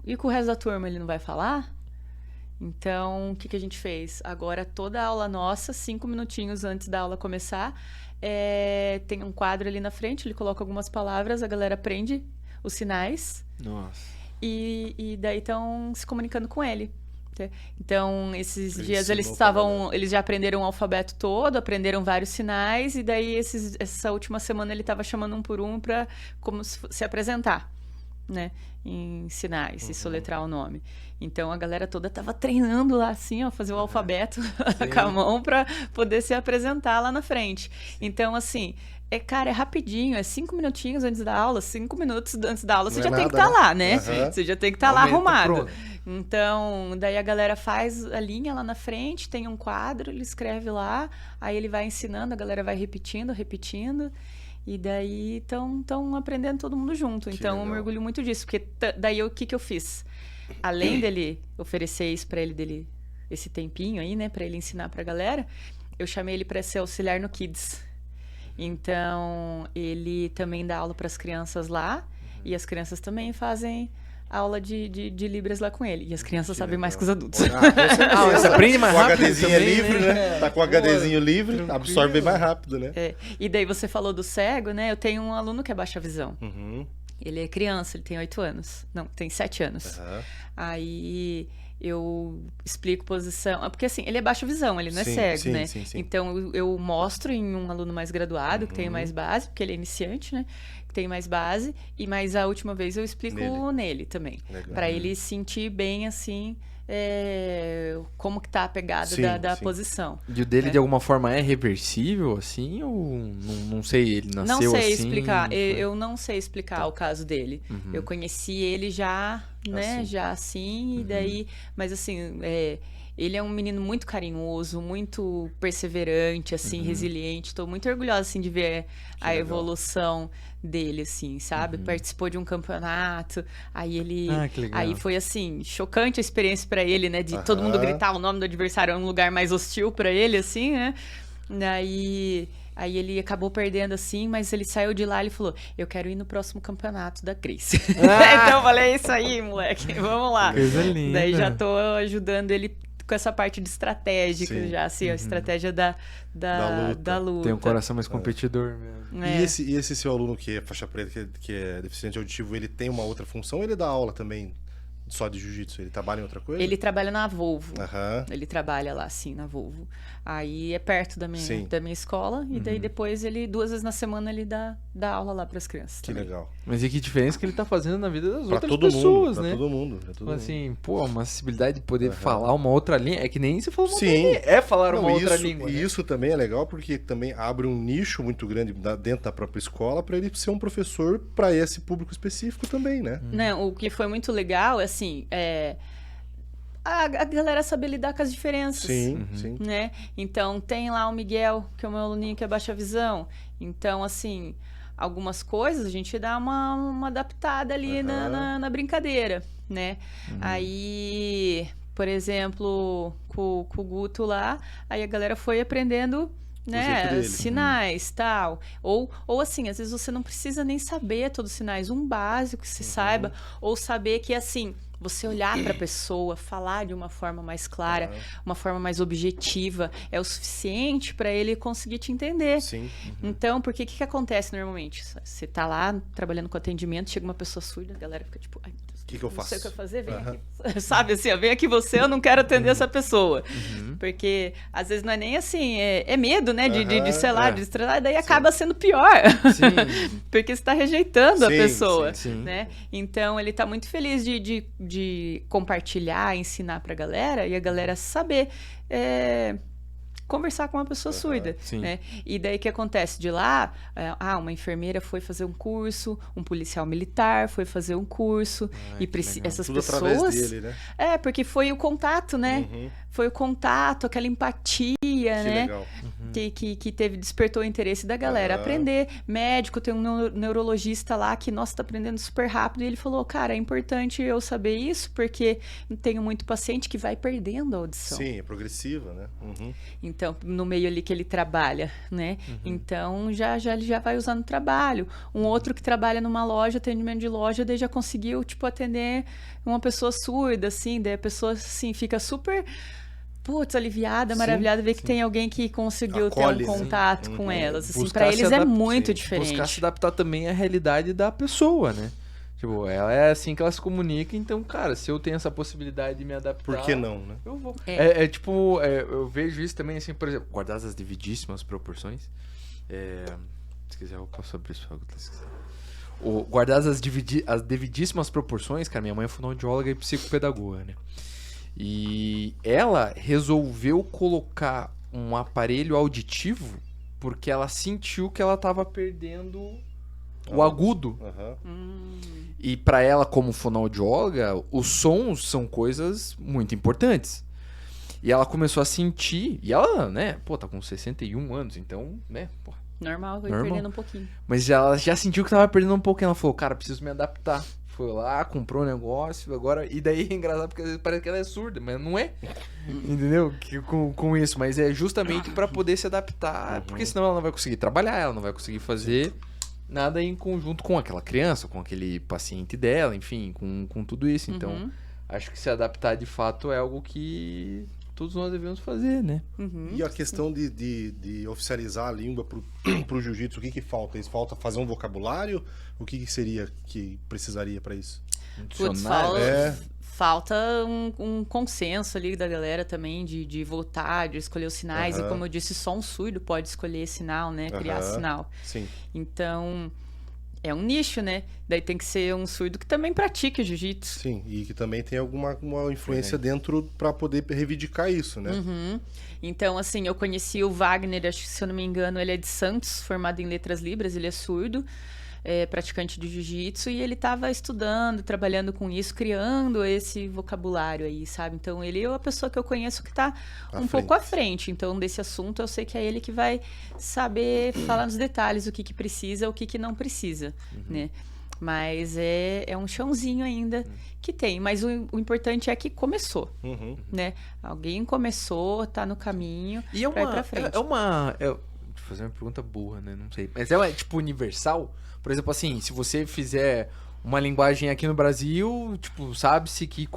E com o resto da turma ele não vai falar? Então, o que a gente fez? Agora, toda a aula nossa, 5 minutinhos antes da aula começar, tem um quadro ali na frente, ele coloca algumas palavras, a galera aprende os sinais. Nossa. E daí estão se comunicando com ele. Então, esses Ele dias eles já aprenderam o alfabeto todo, aprenderam vários sinais, e daí essa última semana ele estava chamando um por um para como se apresentar, né? Em sinais, e soletrar o nome. Então a galera toda tava treinando lá assim, ó, fazer o alfabeto com a mão para poder se apresentar lá na frente. Então, assim, cara, é rapidinho, é 5 minutinhos antes da aula, 5 minutos antes da aula, você já tem que estar lá, né? Você já tem que estar lá arrumado. Pronto. Então, daí a galera faz a linha lá na frente, tem um quadro, ele escreve lá, aí ele vai ensinando, a galera vai repetindo, e daí estão aprendendo todo mundo junto. Então, eu me orgulho muito disso, porque daí o que eu fiz? Além dele oferecer isso pra ele, esse tempinho aí, né, pra ele ensinar pra galera, eu chamei ele pra ser auxiliar no Kids. Então, ele também dá aula pras crianças lá, e as crianças também fazem aula de Libras lá com ele. E as crianças sabem mais que os adultos. Você aprende mais rápido. O HDzinho também, é livre, né? Tá com o HDzinho livre, tranquilo. absorve bem mais rápido, né? E daí você falou do cego, né? Eu tenho um aluno que é baixa visão. Ele é criança, ele tem 8 anos. Não, tem 7 anos. Aí eu explico posição. Porque assim, ele é baixa visão, ele não é cego, né? Sim. Então eu mostro em um aluno mais graduado, que tem mais base, porque ele é iniciante, né? Que tem mais base. Mas a última vez eu explico nele também. Para ele sentir bem assim. Como que tá a pegada da posição. E o dele, de alguma forma, é reversível, assim? Ou não sei, ele nasceu assim? Não sei explicar. Eu não sei explicar o caso dele. Eu conheci ele já, né? Assim. Já assim, e daí... Mas assim, ele é um menino muito carinhoso, muito perseverante, assim, resiliente. Estou muito orgulhosa, assim, de ver a evolução dele, assim, sabe? Participou de um campeonato, aí ele... que legal. Aí foi, assim, chocante a experiência para ele, né? De todo mundo gritar o nome do adversário, é um lugar mais hostil para ele, assim, né? Aí ele acabou perdendo, assim, mas ele saiu de lá e falou, eu quero ir no próximo campeonato da Cris. Então eu falei, é isso aí, moleque, vamos lá. Coisa linda. Daí já tô ajudando ele com essa parte de estratégica, já, assim, a estratégia da luta. Tem um coração mais competidor mesmo. E esse seu aluno que é faixa preta, que é deficiente auditivo, ele tem uma outra função ou ele dá aula também só de jiu-jitsu? Ele trabalha em outra coisa? Ele trabalha na Volvo. Ele trabalha lá, sim, na Volvo. Aí é perto da minha escola. E daí depois 2 vezes na semana ele dá aula lá pras crianças. Que também. legal. Mas e que diferença que ele tá fazendo na vida das Pra outras todo pessoas, mundo, né? pra todo mundo. Assim, pô, uma acessibilidade de poder falar uma outra língua. É que nem você falou uma outra Sim. língua. É falar uma outra língua. E né? isso também é legal porque também abre um nicho muito grande dentro da própria escola para ele ser um professor para esse público específico também, né? Não, o que foi muito legal, assim, a galera saber lidar com as diferenças. Sim, sim. Né? Então, tem lá o Miguel, que é o meu aluninho que é baixa visão. Então, assim, algumas coisas a gente dá uma adaptada ali na brincadeira, né? Aí, por exemplo, com o Guto lá, aí a galera foi aprendendo, né, dele. sinais, tal. Ou assim, às vezes você não precisa nem saber todos os sinais. Um básico que você saiba, ou saber que, assim, você olhar para a pessoa, falar de uma forma mais clara, uma forma mais objetiva, é o suficiente para ele conseguir te entender. Sim. Então, porque o que acontece normalmente? Você tá lá trabalhando com atendimento, chega uma pessoa surda, a galera fica tipo, ai, meu Deus, Que eu não sei o faço? que eu fazer, vem aqui. Sabe assim, ó, vem aqui você, eu não quero atender essa pessoa. Porque às vezes não é nem assim, é medo, né, de sei lá, de estrelar, e daí acaba sendo pior. Sim. Porque você tá rejeitando a Sim, pessoa, sim. né? Então, ele tá muito feliz de compartilhar, ensinar pra galera, e a galera saber conversar com uma pessoa surda, sim. né? E daí o que acontece? De lá, uma enfermeira foi fazer um curso, um policial militar foi fazer um curso, e essas Tudo pessoas... através dele, né? porque foi o contato, né? Foi o contato, aquela empatia, Que né? legal. Que despertou o interesse da galera aprender. Médico, tem um neurologista lá que, nossa, tá aprendendo super rápido, e ele falou, cara, é importante eu saber isso, porque tenho muito paciente que vai perdendo a audição. Sim, é progressiva, né? Então, no meio ali que ele trabalha, né? Então, ele já vai usar no trabalho. Um outro que trabalha numa loja, atendimento de loja, daí já conseguiu, tipo, atender uma pessoa surda, assim, daí a pessoa, assim, fica super... Putz, aliviada, maravilhada, ver que tem alguém que conseguiu Acolhe, ter um contato com elas. Assim, Buscar pra se eles é adap- muito sim, diferente. Buscar se adaptar também à realidade da pessoa, né? Tipo, ela é assim que ela se comunica, então, cara, se eu tenho essa possibilidade de me adaptar... Por que não, né? Eu vou. É. Eu vejo isso também, assim, por exemplo, guardadas as devidíssimas proporções. Se quiser, eu posso abrir isso. Guardadas as devidíssimas proporções, cara, minha mãe é fonoaudióloga e psicopedagoga, né? E ela resolveu colocar um aparelho auditivo porque ela sentiu que ela tava perdendo o agudo. E pra ela, como fonoaudióloga, os sons são coisas muito importantes. E ela começou a sentir, e ela, né, tá com 61 anos, então, né, Normal, vai Normal. perdendo um pouquinho. Mas ela já sentiu que tava perdendo um pouco, e ela falou, cara, preciso me adaptar. Foi lá, comprou um negócio, agora... E daí é engraçado, porque às vezes parece que ela é surda, mas não é. Entendeu? Com isso, mas é justamente pra poder se adaptar, porque senão ela não vai conseguir trabalhar, ela não vai conseguir fazer nada em conjunto com aquela criança, com aquele paciente dela, enfim, com tudo isso. Então, acho que se adaptar de fato é algo que todos nós devemos fazer, né? E a questão de oficializar a língua pro jiu-jitsu, o que falta? Falta fazer um vocabulário? O que seria que precisaria para isso? Putz, falta um consenso ali da galera também de voltar, de escolher os sinais. E como eu disse, só um surdo pode escolher sinal, né? Criar sinal. Sim. Então, é um nicho, né? Daí tem que ser um surdo que também pratique jiu-jitsu. Sim, e que também tem uma influência dentro para poder reivindicar isso, né? Então, assim, eu conheci o Wagner, acho que, se eu não me engano, ele é de Santos, formado em Letras Libras, ele é surdo. Praticante de jiu-jitsu, e ele estava estudando, trabalhando com isso, criando esse vocabulário aí, sabe? Então, ele é a pessoa que eu conheço que está pouco à frente. Então, desse assunto, eu sei que é ele que vai saber falar nos detalhes o que precisa, o que não precisa, né? Mas é um chãozinho ainda que tem. Mas o importante é que começou, né? Alguém começou, tá no caminho pra ir pra frente. Deixa eu fazer uma pergunta burra, né? Não sei. Mas é tipo universal? Por exemplo, assim, se você fizer uma linguagem aqui no Brasil, tipo, sabe-se que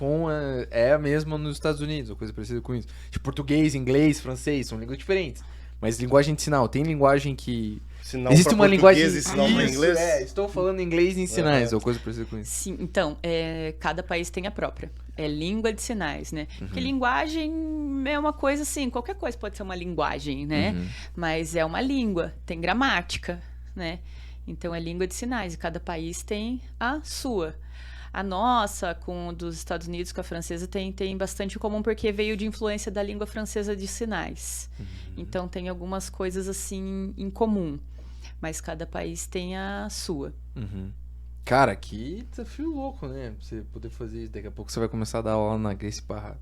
é a mesma nos Estados Unidos, ou coisa parecida com isso. Tipo, português, inglês, francês, são línguas diferentes. Mas linguagem de sinal, tem linguagem que... Sinal existe pra uma linguagem... e sinal pra inglês? Estou falando inglês em sinais, ou coisa parecida com isso. Sim, então, cada país tem a própria. É língua de sinais, né? Porque linguagem é uma coisa assim, qualquer coisa pode ser uma linguagem, né? Mas é uma língua, tem gramática, né? Então, é língua de sinais, e cada país tem a sua. A nossa, com dos Estados Unidos, com a francesa, tem bastante em comum, porque veio de influência da língua francesa de sinais. Então, tem algumas coisas, assim, em comum. Mas cada país tem a sua. Cara, que desafio louco, né? Pra você poder fazer isso. Daqui a pouco você vai começar a dar aula na Grace Barra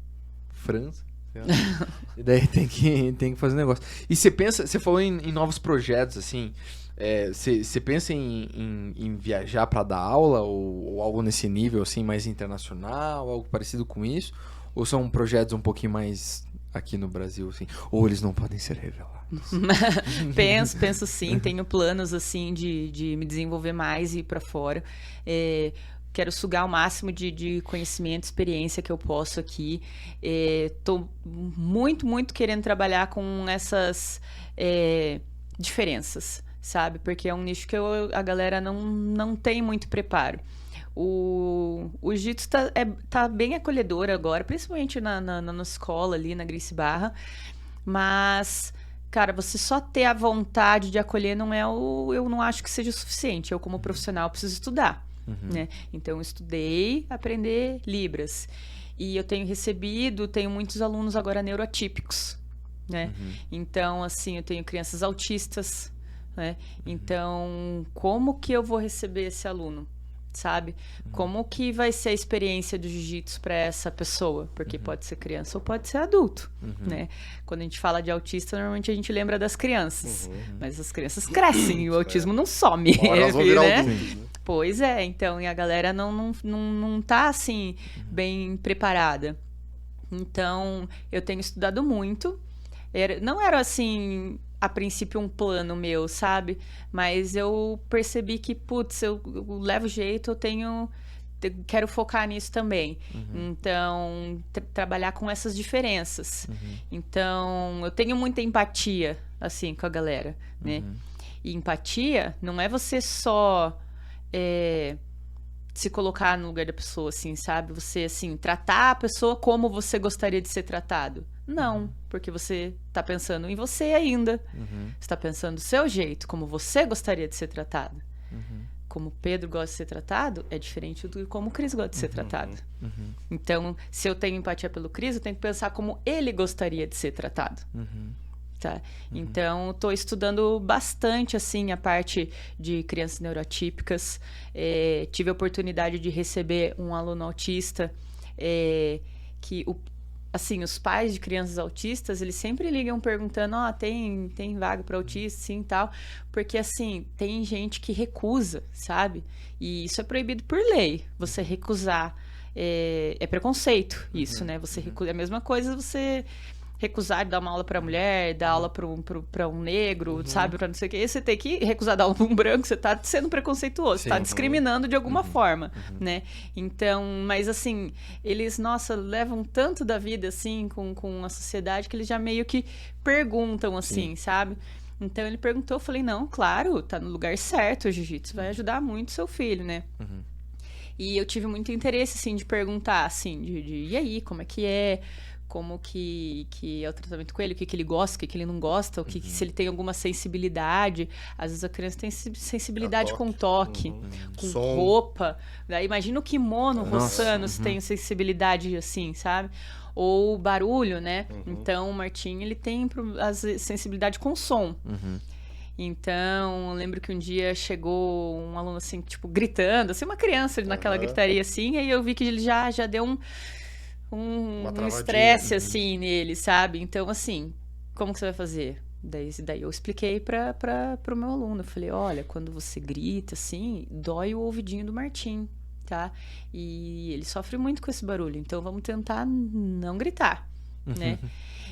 França. E daí tem que fazer um negócio. E você falou em novos projetos, assim, você pensa em viajar pra dar aula ou algo nesse nível, assim, mais internacional, algo parecido com isso? Ou são projetos um pouquinho mais aqui no Brasil, assim? Ou eles não podem ser revelados? Penso sim, tenho planos, assim, de me desenvolver mais e ir pra fora. Quero sugar o máximo de conhecimento, experiência que eu posso aqui. Tô muito, muito querendo trabalhar com essas diferenças, sabe? Porque é um nicho que a galera não tem muito preparo. O jiu-jitsu tá bem acolhedor agora, principalmente na escola ali, na Gracie Barra. Mas, cara, você só ter a vontade de acolher eu não acho que seja o suficiente. Eu, como profissional, preciso estudar. Né? Então, eu estudei aprender Libras. E eu tenho muitos alunos agora neuroatípicos, né? Então, assim, eu tenho crianças autistas, né? Então, como que eu vou receber esse aluno? Sabe? Como que vai ser a experiência do jiu-jitsu para essa pessoa? Porque pode ser criança ou pode ser adulto, né? Quando a gente fala de autista, normalmente a gente lembra das crianças. Mas as crianças crescem e o autismo não some. Elas vão virar né? adultos, né? Pois é, então, e a galera não tá, assim, bem preparada. Então, eu tenho estudado muito. Não era, assim, a princípio um plano meu, sabe? Mas eu percebi que, putz, eu levo jeito, quero focar nisso também. Então, trabalhar com essas diferenças. Então, eu tenho muita empatia, assim, com a galera, né? E empatia não é você só se colocar no lugar da pessoa, assim, sabe? Você, assim, tratar a pessoa como você gostaria de ser tratado. Não, porque você tá pensando em você ainda. Você tá pensando do seu jeito, como você gostaria de ser tratado. Como o Pedro gosta de ser tratado, é diferente do como o Cris gosta de ser tratado. Então, se eu tenho empatia pelo Cris, eu tenho que pensar como ele gostaria de ser tratado. Tá? Então, estou estudando bastante, assim, a parte de crianças neuroatípicas. Tive a oportunidade de receber um aluno autista que, assim, os pais de crianças autistas, eles sempre ligam perguntando, tem vaga para autista, sim, tal. Porque, assim, tem gente que recusa, sabe? E isso é proibido por lei, você recusar. É preconceito isso, né? Você recusa. É a mesma coisa você recusar de dar uma aula pra mulher, dar aula pra um negro, sabe? Pra não sei o quê. Você tem que recusar dar aula pra um branco, você tá sendo preconceituoso, você tá discriminando de alguma forma, né? Então, mas assim, eles, nossa, levam tanto da vida, assim, com a sociedade, que eles já meio que perguntam, assim, sabe? Então, ele perguntou, eu falei, não, claro, tá no lugar certo, o jiu-jitsu vai ajudar muito seu filho, né? E eu tive muito interesse, assim, de perguntar, assim, e aí, como é que é? Como que é o tratamento com ele, o que ele gosta, o que ele não gosta, se ele tem alguma sensibilidade. Às vezes a criança tem sensibilidade com toque, com som, roupa. Daí imagina o kimono roçando, se tem sensibilidade assim, sabe? Ou barulho, né? Então o Martim, ele tem sensibilidade com som. Então, eu lembro que um dia chegou um aluno assim, tipo, gritando, assim, uma criança naquela gritaria assim, aí eu vi que ele já deu um estresse, assim, nele, sabe? Então, assim, como que você vai fazer? Daí eu expliquei pro meu aluno. Eu falei, olha, quando você grita, assim, dói o ouvidinho do Martim, tá? E ele sofre muito com esse barulho. Então, vamos tentar não gritar, né?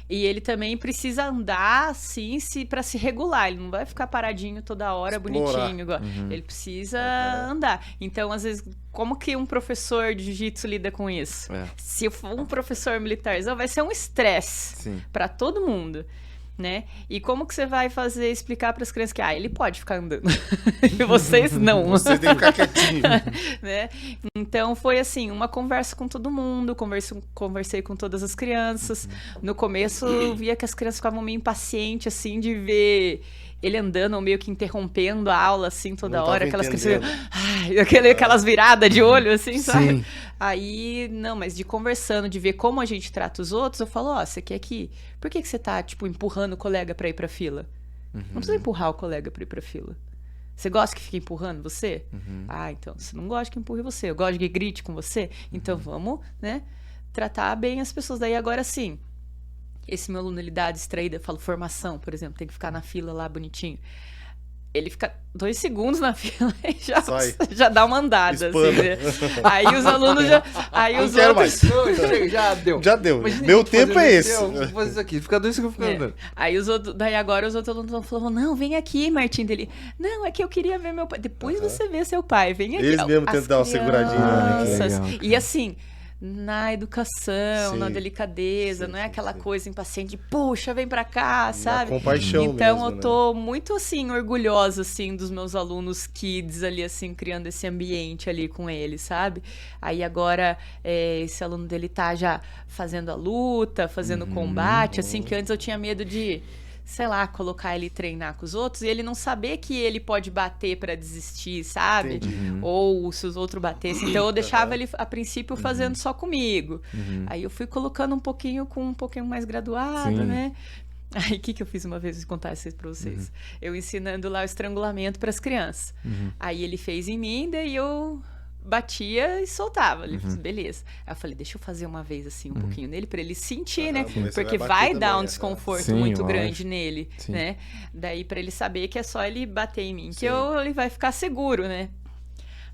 E ele também precisa andar, assim, para se regular. Ele não vai ficar paradinho toda hora, bonitinho. Ele precisa andar. Então, às vezes, como que um professor de jiu-jitsu lida com isso? Se for um professor militarzão, vai ser um estresse para todo mundo, né? E como que você vai explicar para as crianças que ele pode ficar andando e vocês não? Você tem que ficar quietinho. Né? Então foi assim, uma conversa com todo mundo, conversei com todas as crianças. No começo eu via que as crianças ficavam meio impacientes assim de ver ele andando ou meio que interrompendo a aula assim toda hora, aquelas crianças, aquelas viradas de olho assim, sabe? Aí, não, mas de conversando, de ver como a gente trata os outros, eu falo, você quer que... Por que você tá, tipo, empurrando o colega pra ir pra fila? Não precisa empurrar o colega pra ir pra fila. Você gosta que fique empurrando você? Então, você não gosta que empurre você. Eu gosto que grite com você. Então, vamos, né? tratar bem as pessoas. Daí agora sim, esse meu aluno, ele dá a distraída, eu falo formação, por exemplo, tem que ficar na fila lá bonitinho. Ele fica 2 segundos na fila e já dá uma andada, assim, né? Aí os alunos já... Aí os quero outros... Não, chega, já deu. Já deu. Imagina Meu a gente tempo fazendo é isso, esse. Vou fazer isso aqui. Fica 2 segundos andando. Aí os outros, daí agora os outros alunos falaram, não, vem aqui, Martim, dele. Não, é que eu queria ver meu pai. Depois você vê seu pai, vem aqui. Eles mesmo tentam dar uma seguradinha, né? Que Crianças. legal, E assim, na educação, Sim. na delicadeza, Sim, não é sim, aquela sim. coisa impaciente, puxa, vem pra cá, sabe? compaixão Então mesmo, eu tô muito assim orgulhosa assim dos meus alunos kids ali assim criando esse ambiente ali com eles, sabe? Aí agora esse aluno dele tá já fazendo a luta, fazendo o combate, assim que antes eu tinha medo de, sei lá, colocar ele treinar com os outros e ele não saber que ele pode bater pra desistir, sabe? Ou se os outros batessem. Então eu deixava ele a princípio fazendo só comigo. Aí eu fui colocando um pouquinho mais graduado, Sim. né? Aí, o que eu fiz uma vez, vou contar isso pra vocês. Eu ensinando lá o estrangulamento pras crianças. Aí ele fez em mim, daí eu batia e soltava. Ele disse, beleza. Aí eu falei, deixa eu fazer uma vez assim, um pouquinho nele, pra ele sentir, né? Sim. Porque Vai vai bater dar também, um desconforto Sim, muito lógico. grande nele, Sim. né? Daí pra ele saber que é só ele bater em mim, Sim. que ele vai ficar seguro, né?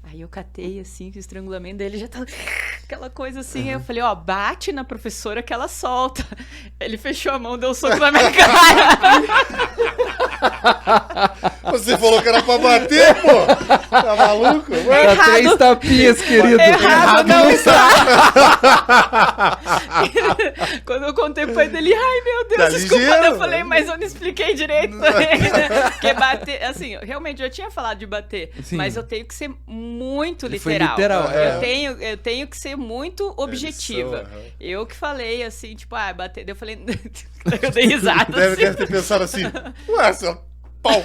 Aí eu catei, assim, que o estrangulamento dele já tá aquela coisa assim. Aí eu falei, ó, bate na professora que ela solta. Ele fechou a mão, deu um soco na minha cara. Você falou que era pra bater, pô! Tá maluco? Dá 3 tapinhas, querido. Errado não está. Quando eu contei pro pai dele, ai meu Deus, Tá desculpa. ligeiro, Eu falei, velho. mas eu não expliquei direito também, né? Porque bater, assim, eu realmente já tinha falado de bater, Sim. mas eu tenho que ser muito Ele foi literal. literal, é. Eu tenho que ser muito objetiva. Eles são, aham. Eu que falei assim, tipo, bater. Daí eu falei, eu dei risada. Deve assim. ter pensado assim, ué, seu pau!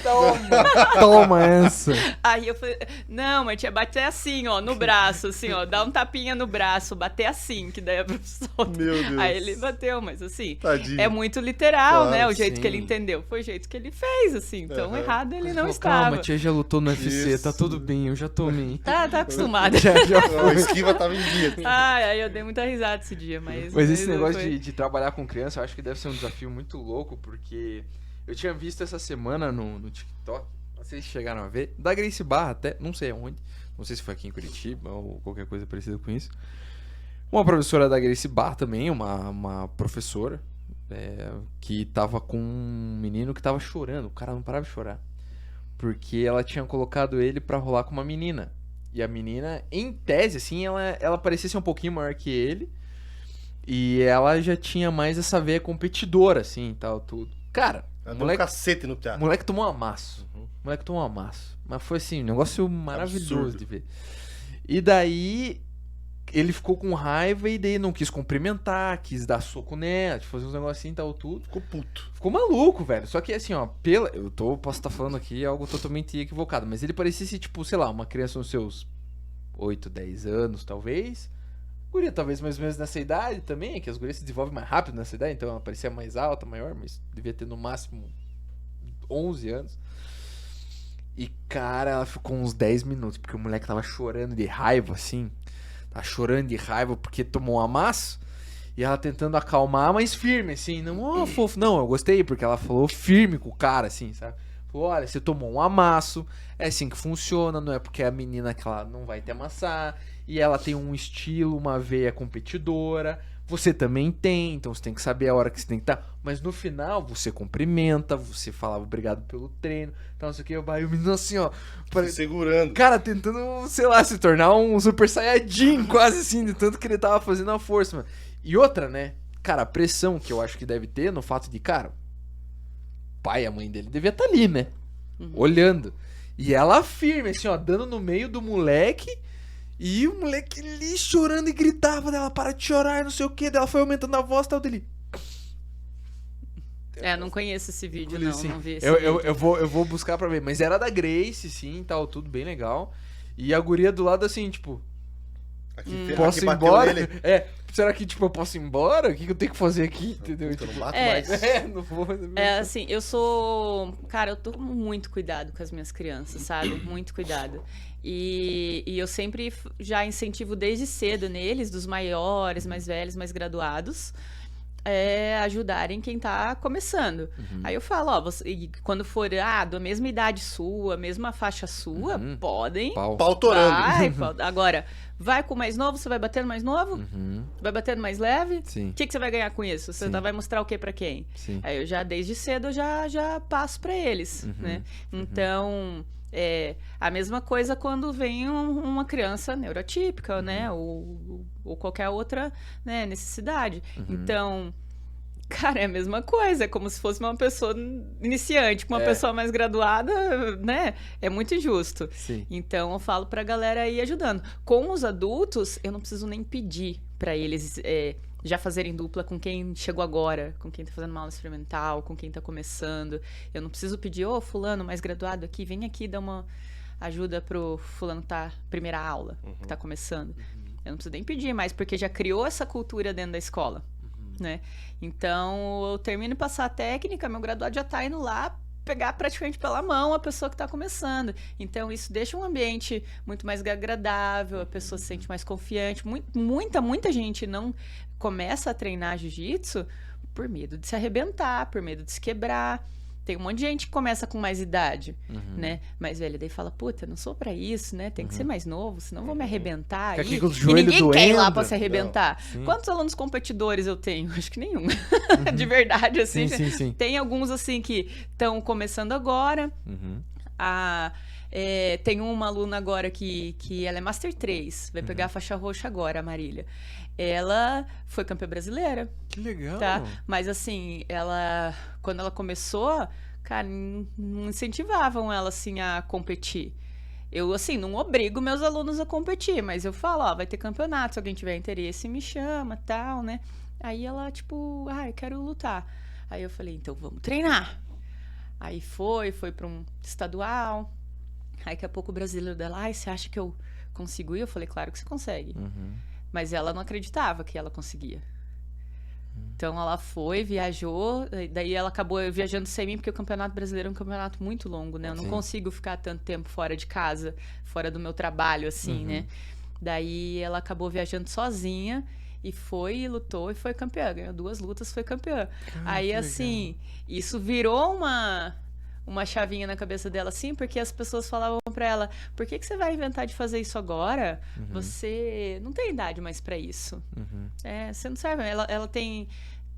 Toma essa. Aí eu falei, não, mas tinha bater assim, ó, no braço, assim, ó, dá um tapinha no braço, bater assim, que daí a professora. Meu Deus. Aí ele bateu, mas assim, Tadinho. é muito literal, Claro, né? O jeito sim. que ele entendeu. Foi o jeito que ele fez, assim. Então, Aham. errado ele não Falou, estava. calma, tia já lutou no UFC, tá Isso. tudo bem, eu já tomei. Tá acostumado. Não, a esquiva tava em dia. Ai, aí eu dei muita risada esse dia, mas Esse negócio foi... de trabalhar com criança, eu acho que deve ser um desafio muito louco, porque eu tinha visto essa semana no TikTok, não sei se chegaram a ver, da Grace Barra até, não sei aonde, não sei se foi aqui em Curitiba ou qualquer coisa parecida com isso. Uma professora da Grace Barra também, uma professora, que tava com um menino que tava chorando, o cara não parava de chorar, porque ela tinha colocado ele pra rolar com uma menina. E a menina, em tese, assim, ela parecia ser um pouquinho maior que ele. E ela já tinha mais essa veia competidora, assim, e tal, tudo. Cara, Ela o deu um moleque, cacete no teatro. moleque tomou um amasso. O moleque tomou um amasso. Mas foi, assim, um negócio maravilhoso Absurdo. de ver. E daí, ele ficou com raiva e daí não quis cumprimentar, quis dar soco nela, fazer uns negócios assim e tal, tudo. Ficou puto. Ficou maluco, velho. Só que assim, ó, posso estar falando aqui algo totalmente equivocado, mas ele parecia ser, tipo, sei lá, uma criança nos seus 8, 10 anos, talvez. Guria, talvez mais ou menos nessa idade também, que as gurias se desenvolvem mais rápido nessa idade, então ela parecia mais alta, maior, mas devia ter no máximo 11 anos. E, cara, ela ficou uns 10 minutos, porque o moleque tava chorando de raiva, assim. Tava chorando de raiva porque tomou um amasso. E ela tentando acalmar, mas firme, assim. Não, fofo. Não, eu gostei, porque ela falou firme com o cara, assim, sabe? Falou, olha, você tomou um amasso, é assim que funciona, não é porque a menina que ela não vai te amassar. E ela tem um estilo, uma veia competidora. Você também tem, então você tem que saber a hora que você tem que estar. Mas no final, você cumprimenta, você fala obrigado pelo treino. Então, não sei o que, o menino assim, ó. Segurando. Cara, tentando, sei lá, se tornar um Super Saiyajin, quase assim, de tanto que ele tava fazendo a força, mano. E outra, né? Cara, a pressão que eu acho que deve ter no fato de, cara, o pai e a mãe dele devia estar ali, né? Olhando. E ela firme, assim, ó, dando no meio do moleque. E o moleque ali chorando e gritava dela, para de chorar, não sei o que. Ela foi aumentando a voz e tal dele. Não conheço esse vídeo, Falei não, assim, não vi esse eu vídeo. vou buscar pra ver. Mas era da Grace, sim, tal, tudo bem legal. E a guria do lado, assim, tipo, Aqui posso ir bateu embora? nele. será que, tipo, eu posso ir embora? O que eu tenho que fazer aqui? Entendeu? Eu não Tipo, bato É. mais. não vou. Assim, eu sou... Cara, eu tomo muito cuidado com as minhas crianças, sabe? Muito cuidado. E eu sempre já incentivo desde cedo neles, dos maiores, mais velhos, mais graduados, ajudarem quem tá começando. Aí eu falo, ó, quando for da mesma idade sua, mesma faixa sua, podem... Pau torando. Agora, vai com o mais novo, você vai bater no mais novo? Vai bater no mais leve? Sim. O que você vai ganhar com isso? Você Sim. vai mostrar o que pra quem? Sim. Aí eu já, desde cedo, eu já passo pra eles, né? Então, a mesma coisa quando vem uma criança neurotípica, né? Ou qualquer outra, né, necessidade. Então, cara, é a mesma coisa. É como se fosse uma pessoa iniciante com uma pessoa mais graduada, né? É muito injusto. Sim. Então, eu falo pra galera ir ajudando. Com os adultos, eu não preciso nem pedir pra eles já fazerem dupla com quem chegou agora, com quem tá fazendo uma aula experimental, com quem tá começando. Eu não preciso pedir, fulano mais graduado aqui, vem aqui dar uma ajuda pro fulano que tá primeira aula, que tá começando. Eu não preciso nem pedir mais, porque já criou essa cultura dentro da escola, né? Então, eu termino de passar a técnica, meu graduado já tá indo lá pegar praticamente pela mão a pessoa que está começando. Então, isso deixa um ambiente muito mais agradável, a pessoa se sente mais confiante. Muita gente não começa a treinar jiu-jitsu por medo de se arrebentar, por medo de se quebrar. Tem um monte de gente que começa com mais idade, né? Mais velha, daí fala, puta, não sou pra isso, né? Tem que ser mais novo, senão vou me arrebentar. Fica aqui Aí. com os E joelhos ninguém quer ir lá doendo. pra se arrebentar. Não, sim. Quantos alunos competidores eu tenho? Acho que nenhum. De verdade, assim. Sim. Tem alguns, assim, que estão começando agora. Tem uma aluna agora que ela é Master 3. Vai pegar a faixa roxa agora, a Marília. Ela foi campeã brasileira. Que legal. Tá? Mas assim, quando ela começou, cara, não incentivavam ela assim a competir. Eu, assim, não obrigo meus alunos a competir, mas eu falo, vai ter campeonato, se alguém tiver interesse, me chama, tal, né? Aí ela, tipo, eu quero lutar. Aí eu falei, então vamos treinar. Aí foi para um estadual. Aí daqui a pouco o brasileiro dela, você acha que eu consigo ir? Eu falei, claro que você consegue. Mas ela não acreditava que ela conseguia. Então ela foi, viajou, daí ela acabou viajando sem mim, porque o Campeonato Brasileiro é um campeonato muito longo, né? Eu não consigo ficar tanto tempo fora de casa, fora do meu trabalho, assim, né? Daí ela acabou viajando sozinha e foi, e lutou e foi campeã. Ganhou 2 lutas, foi campeã. Aí, assim, isso virou uma chavinha na cabeça dela, assim, porque as pessoas falavam pra ela, por que você vai inventar de fazer isso agora? Você não tem idade mais pra isso. Você não serve.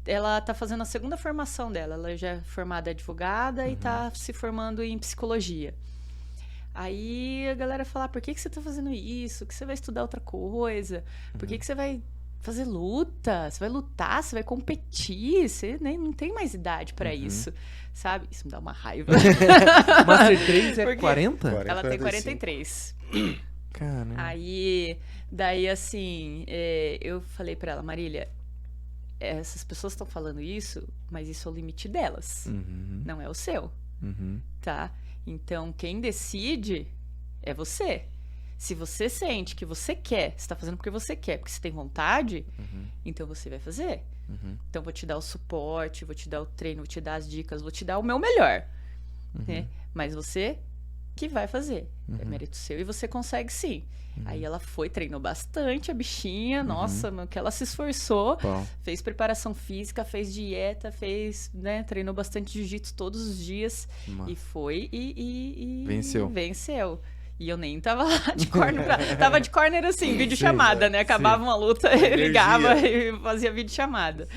Ela tá fazendo a 2ª formação dela. Ela já é formada advogada e tá se formando em psicologia. Aí a galera fala, por que você tá fazendo isso? Que você vai estudar outra coisa? Por que você vai fazer luta? Você vai lutar? Você vai competir? Você nem não tem mais idade pra isso, sabe? Isso me dá uma raiva. Master 3 é Porque 40? ela tem 43. Caramba. Aí, daí assim, eu falei pra ela, Marília, essas pessoas estão falando isso, mas isso é o limite delas, não é o seu, tá? Então, quem decide é você. Se você sente que você quer, você tá fazendo porque você quer, porque você tem vontade, então você vai fazer. Então, vou te dar o suporte, vou te dar o treino, vou te dar as dicas, vou te dar o meu melhor, né? Mas você que vai fazer. É mérito seu e você consegue sim. Aí ela foi, treinou bastante a bichinha, nossa, que ela se esforçou, fez preparação física, fez dieta, treinou bastante jiu-jitsu todos os dias e foi e venceu. E eu nem tava lá de corner tava de corner assim, videochamada, né? Acabava uma luta, ele ligava e fazia videochamada.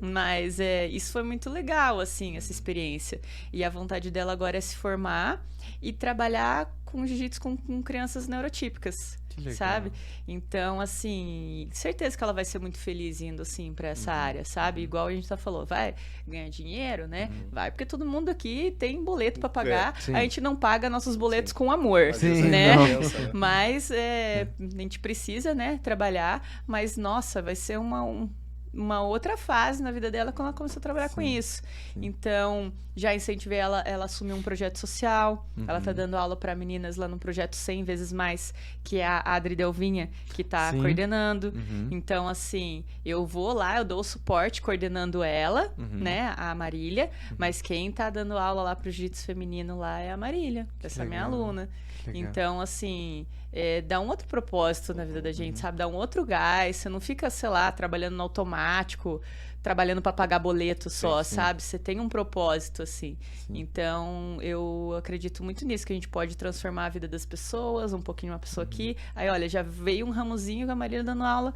Mas isso foi muito legal, assim, essa experiência. E a vontade dela agora é se formar e trabalhar com jiu-jitsu com crianças neurotípicas, sabe? Então, assim, certeza que ela vai ser muito feliz indo, assim, pra essa área, sabe? Igual a gente falou, vai ganhar dinheiro, né? Vai, porque todo mundo aqui tem boleto pra pagar. A gente não paga nossos boletos com amor, né? Mas a gente precisa, né, trabalhar. Mas, nossa, vai ser uma outra fase na vida dela quando ela começou a trabalhar com isso. Então, já incentivei ela a assumir um projeto social. Ela tá dando aula para meninas lá no projeto 100 vezes mais, que é a Adri Delvinha, que tá coordenando. Então, assim, eu vou lá, eu dou o suporte coordenando ela, né, a Marília, mas quem tá dando aula lá pro jiu-jitsu feminino lá é a Marília, essa minha aluna. Então, assim, dá um outro propósito na vida da gente, sabe? Dá um outro gás. Você não fica, sei lá, trabalhando no automático, trabalhando para pagar boleto só, sabe? Você tem um propósito, assim. Então, eu acredito muito nisso, que a gente pode transformar a vida das pessoas, um pouquinho uma pessoa aqui. Aí, olha, já veio um ramozinho com a Marília dando aula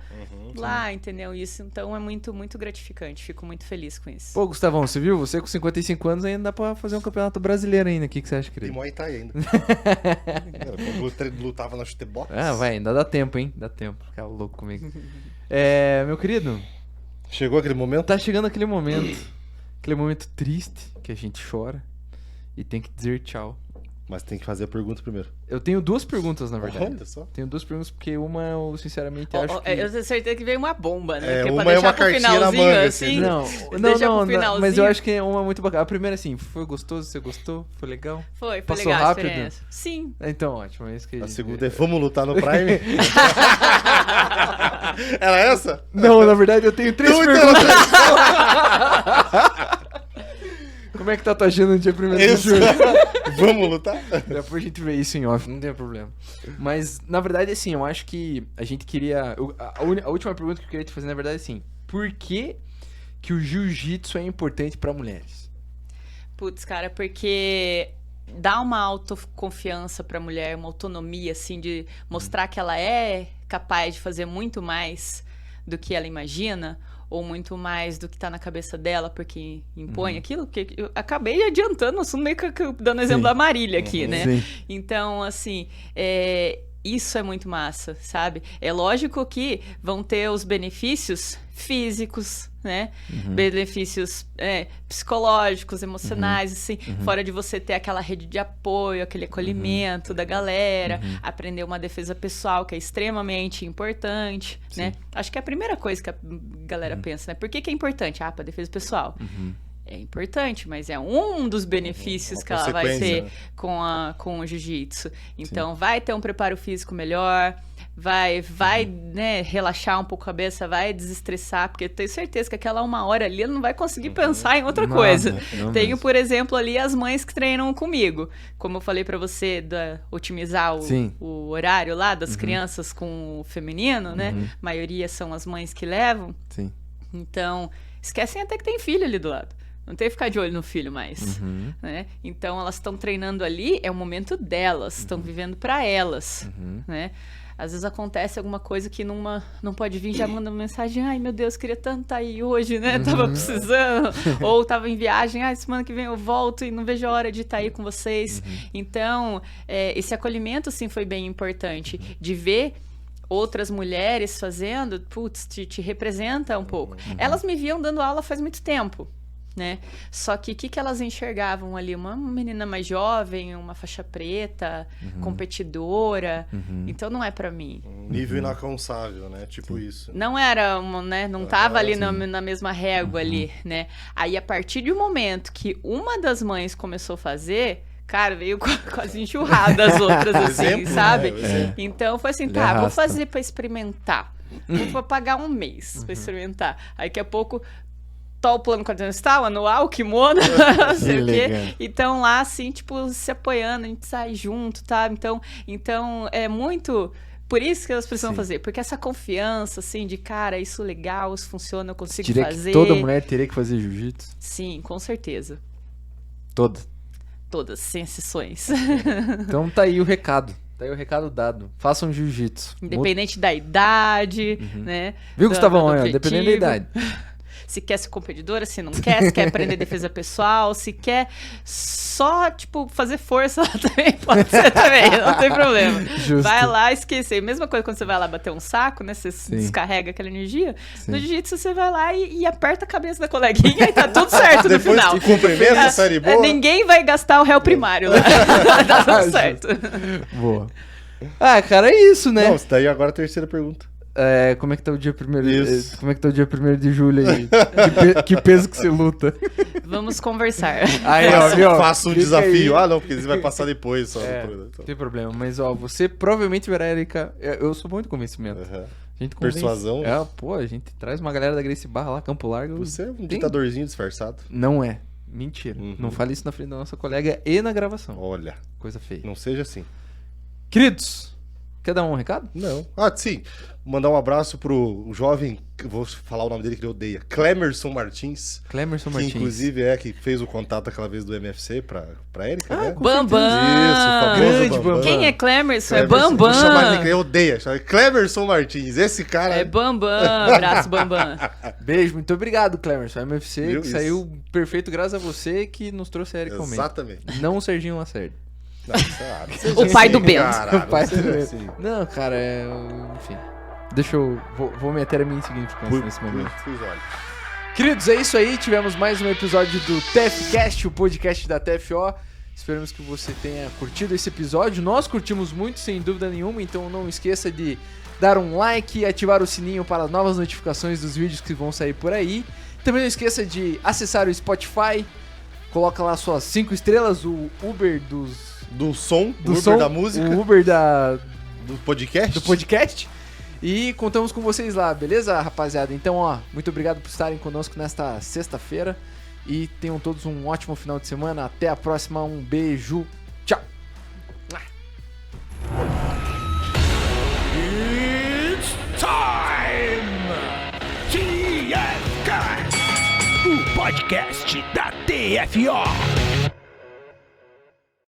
lá, entendeu? Isso, então, é muito, muito gratificante. Fico muito feliz com isso. Pô, Gustavão, você viu? Você com 55 anos ainda dá pra fazer um campeonato brasileiro ainda. O que você acha, querido? E Muay Thai ainda. Eu lutava na chutebox. Ah, vai, ainda dá tempo, hein? Dá tempo. Ficar louco comigo. Meu querido... Chegou aquele momento? Tá chegando aquele momento triste, que a gente chora e tem que dizer tchau. Mas tem que fazer a pergunta primeiro. Eu tenho 2 perguntas, na verdade. Olha só. Tenho 2 perguntas, porque uma eu sinceramente acho que... Eu tenho certeza que veio uma bomba, né? Uma pra é uma pro cartinha na finalzinho, manga, assim. Não, mas eu acho que é uma muito bacana. A primeira, assim, foi gostoso, você gostou? Foi legal? Foi Passou legal rápido? a experiência. Sim. Então, ótimo. É isso que A segunda é vamos lutar no Prime? Era essa? Não, na verdade eu tenho 3 perguntas. Como é que tá a tua agenda no dia 1º de julho? Vamos lutar? Depois a gente vê isso em off, não tem problema. Mas, na verdade, assim, eu acho que a gente queria... A última pergunta que eu queria te fazer, na verdade, é assim... Por que o jiu-jitsu é importante pra mulheres? Putz, cara, porque dá uma autoconfiança pra mulher, uma autonomia, assim, de mostrar que ela é capaz de fazer muito mais do que ela imagina, ou muito mais do que tá na cabeça dela, porque impõe aquilo, porque eu acabei adiantando o assunto, meio que dando exemplo da Marília aqui, né? Sim. Então, assim, isso é muito massa, sabe? É lógico que vão ter os benefícios físicos, né? Benefícios psicológicos, emocionais, assim, fora de você ter aquela rede de apoio, aquele acolhimento da galera, aprender uma defesa pessoal, que é extremamente importante, né? Acho que é a primeira coisa que a galera pensa, né? Por que é importante? Pra defesa pessoal. É importante, mas é um dos benefícios que ela vai ter, né, com o jiu-jitsu. Então, vai ter um preparo físico melhor, vai né, relaxar um pouco a cabeça, vai desestressar, porque eu tenho certeza que aquela 1 hora ali ela não vai conseguir pensar em outra coisa. Tenho, por exemplo, ali as mães que treinam comigo. Como eu falei pra você, otimizar o horário lá das crianças com o feminino, né? A maioria são as mães que levam. Sim. Então, esquecem até que tem filho ali do lado. Não tem que ficar de olho no filho mais, né? Então, elas estão treinando ali, é o momento delas, estão vivendo para elas, né? Às vezes acontece alguma coisa que não pode vir, já manda uma mensagem, ai meu Deus, queria tanto estar aí hoje, né? Tava precisando, ou tava em viagem, semana que vem eu volto e não vejo a hora de estar aí com vocês. Então, esse acolhimento, sim, foi bem importante, de ver outras mulheres fazendo, putz, te representa um pouco. Elas me viam dando aula faz muito tempo, né? Só que o que elas enxergavam ali? Uma menina mais jovem, uma faixa preta, competidora. Então não é pra mim. Nível inalcançável, né? Tipo isso. Não era, né? Não tava ali na mesma régua ali, né? Aí a partir de um momento que uma das mães começou a fazer, cara, veio quase enxurrada as outras, assim, Exemplo, sabe? né? Então foi assim, vou fazer pra experimentar. Vou pagar 1 mês pra experimentar. Aí daqui a pouco o plano quadrimestral, anual, kimono, não sei o quê. Então lá, assim, tipo, se apoiando, a gente sai junto, tá? Então é muito... Por isso que elas precisam fazer. Porque essa confiança, assim, de cara, isso legal, isso funciona, eu consigo fazer. Que toda mulher teria que fazer jiu-jitsu? Sim, com certeza. Todas, sem exceções. Então tá aí o recado. Tá aí o recado dado. Façam jiu-jitsu. Independente da idade, né? Viu, Gustavão? Dependendo da idade. Se quer ser competidora, se não quer, se quer aprender defesa pessoal, se quer só, tipo, fazer força lá também, pode ser também, não tem problema. Justo. Vai lá esquecer. Mesma coisa quando você vai lá bater um saco, né? Você descarrega aquela energia. No jiu-jitsu você vai lá e aperta a cabeça da coleguinha e tá tudo certo no final. E cumprimenta, série boa. Ninguém vai gastar o réu primário lá. Tá tudo certo. Boa. Cara, é isso, né? Não, isso daí agora a terceira pergunta. Como é que tá o dia 1º? Isso. Como é que tá o dia 1º de julho aí? Que peso que você luta? Vamos conversar. Aí, ó, viu? Faça um Fica desafio. aí. Ah, não, porque você vai passar depois só. É, Depois, não então. tem problema. Mas, ó, você provavelmente verá a Erika... Eu sou muito convencimento. Uhum. A gente convence. Persuasão. Pô, a gente traz uma galera da Gracie Barra lá, Campo Largo. Você é um Tem- ditadorzinho disfarçado. Não é. Mentira. Uhum. Não fale isso na frente da nossa colega e na gravação. Olha, Coisa feia. não seja assim. Queridos, quer dar um recado? Não. Ah, sim. Mandar um abraço pro jovem, vou falar o nome dele que ele odeia, Clemerson Martins. Clemerson Que Martins. inclusive que fez o contato aquela vez do MFC pra Erika, né? Bambam. Isso, o famoso Grande Bambam. Quem é Clemerson? É Clemerson. Vou chamar ele, Bambam. ele odeia. Chama ele Clemerson Martins. Esse cara... É Bambam. Abraço, Bambam. Beijo, muito obrigado, Clemerson. MFC Viu? que Isso. saiu perfeito graças a você que nos trouxe a Erika ao meio. Exatamente. Não o Serginho Lacerda. Não, cara, seja O pai assim, do Bento. cara, O pai não seja do Bento. assim. Não, cara, enfim. Deixa eu... Vou meter a minha insignificância nesse momento. Fui os olhos. Queridos, é isso aí. Tivemos mais um episódio do TFCast, o podcast da TFO. Esperamos que você tenha curtido esse episódio. Nós curtimos muito, sem dúvida nenhuma. Então não esqueça de dar um like e ativar o sininho para as novas notificações dos vídeos que vão sair por aí. Também não esqueça de acessar o Spotify. Coloca lá suas 5 estrelas, o Uber Do som, do Uber som, da música, o Uber do podcast. do podcast. E contamos com vocês lá, beleza, rapaziada? Então, ó, muito obrigado por estarem conosco nesta sexta-feira. E tenham todos um ótimo final de semana. Até a próxima, um beijo. Tchau. It's time! TFCast, o podcast da TFO.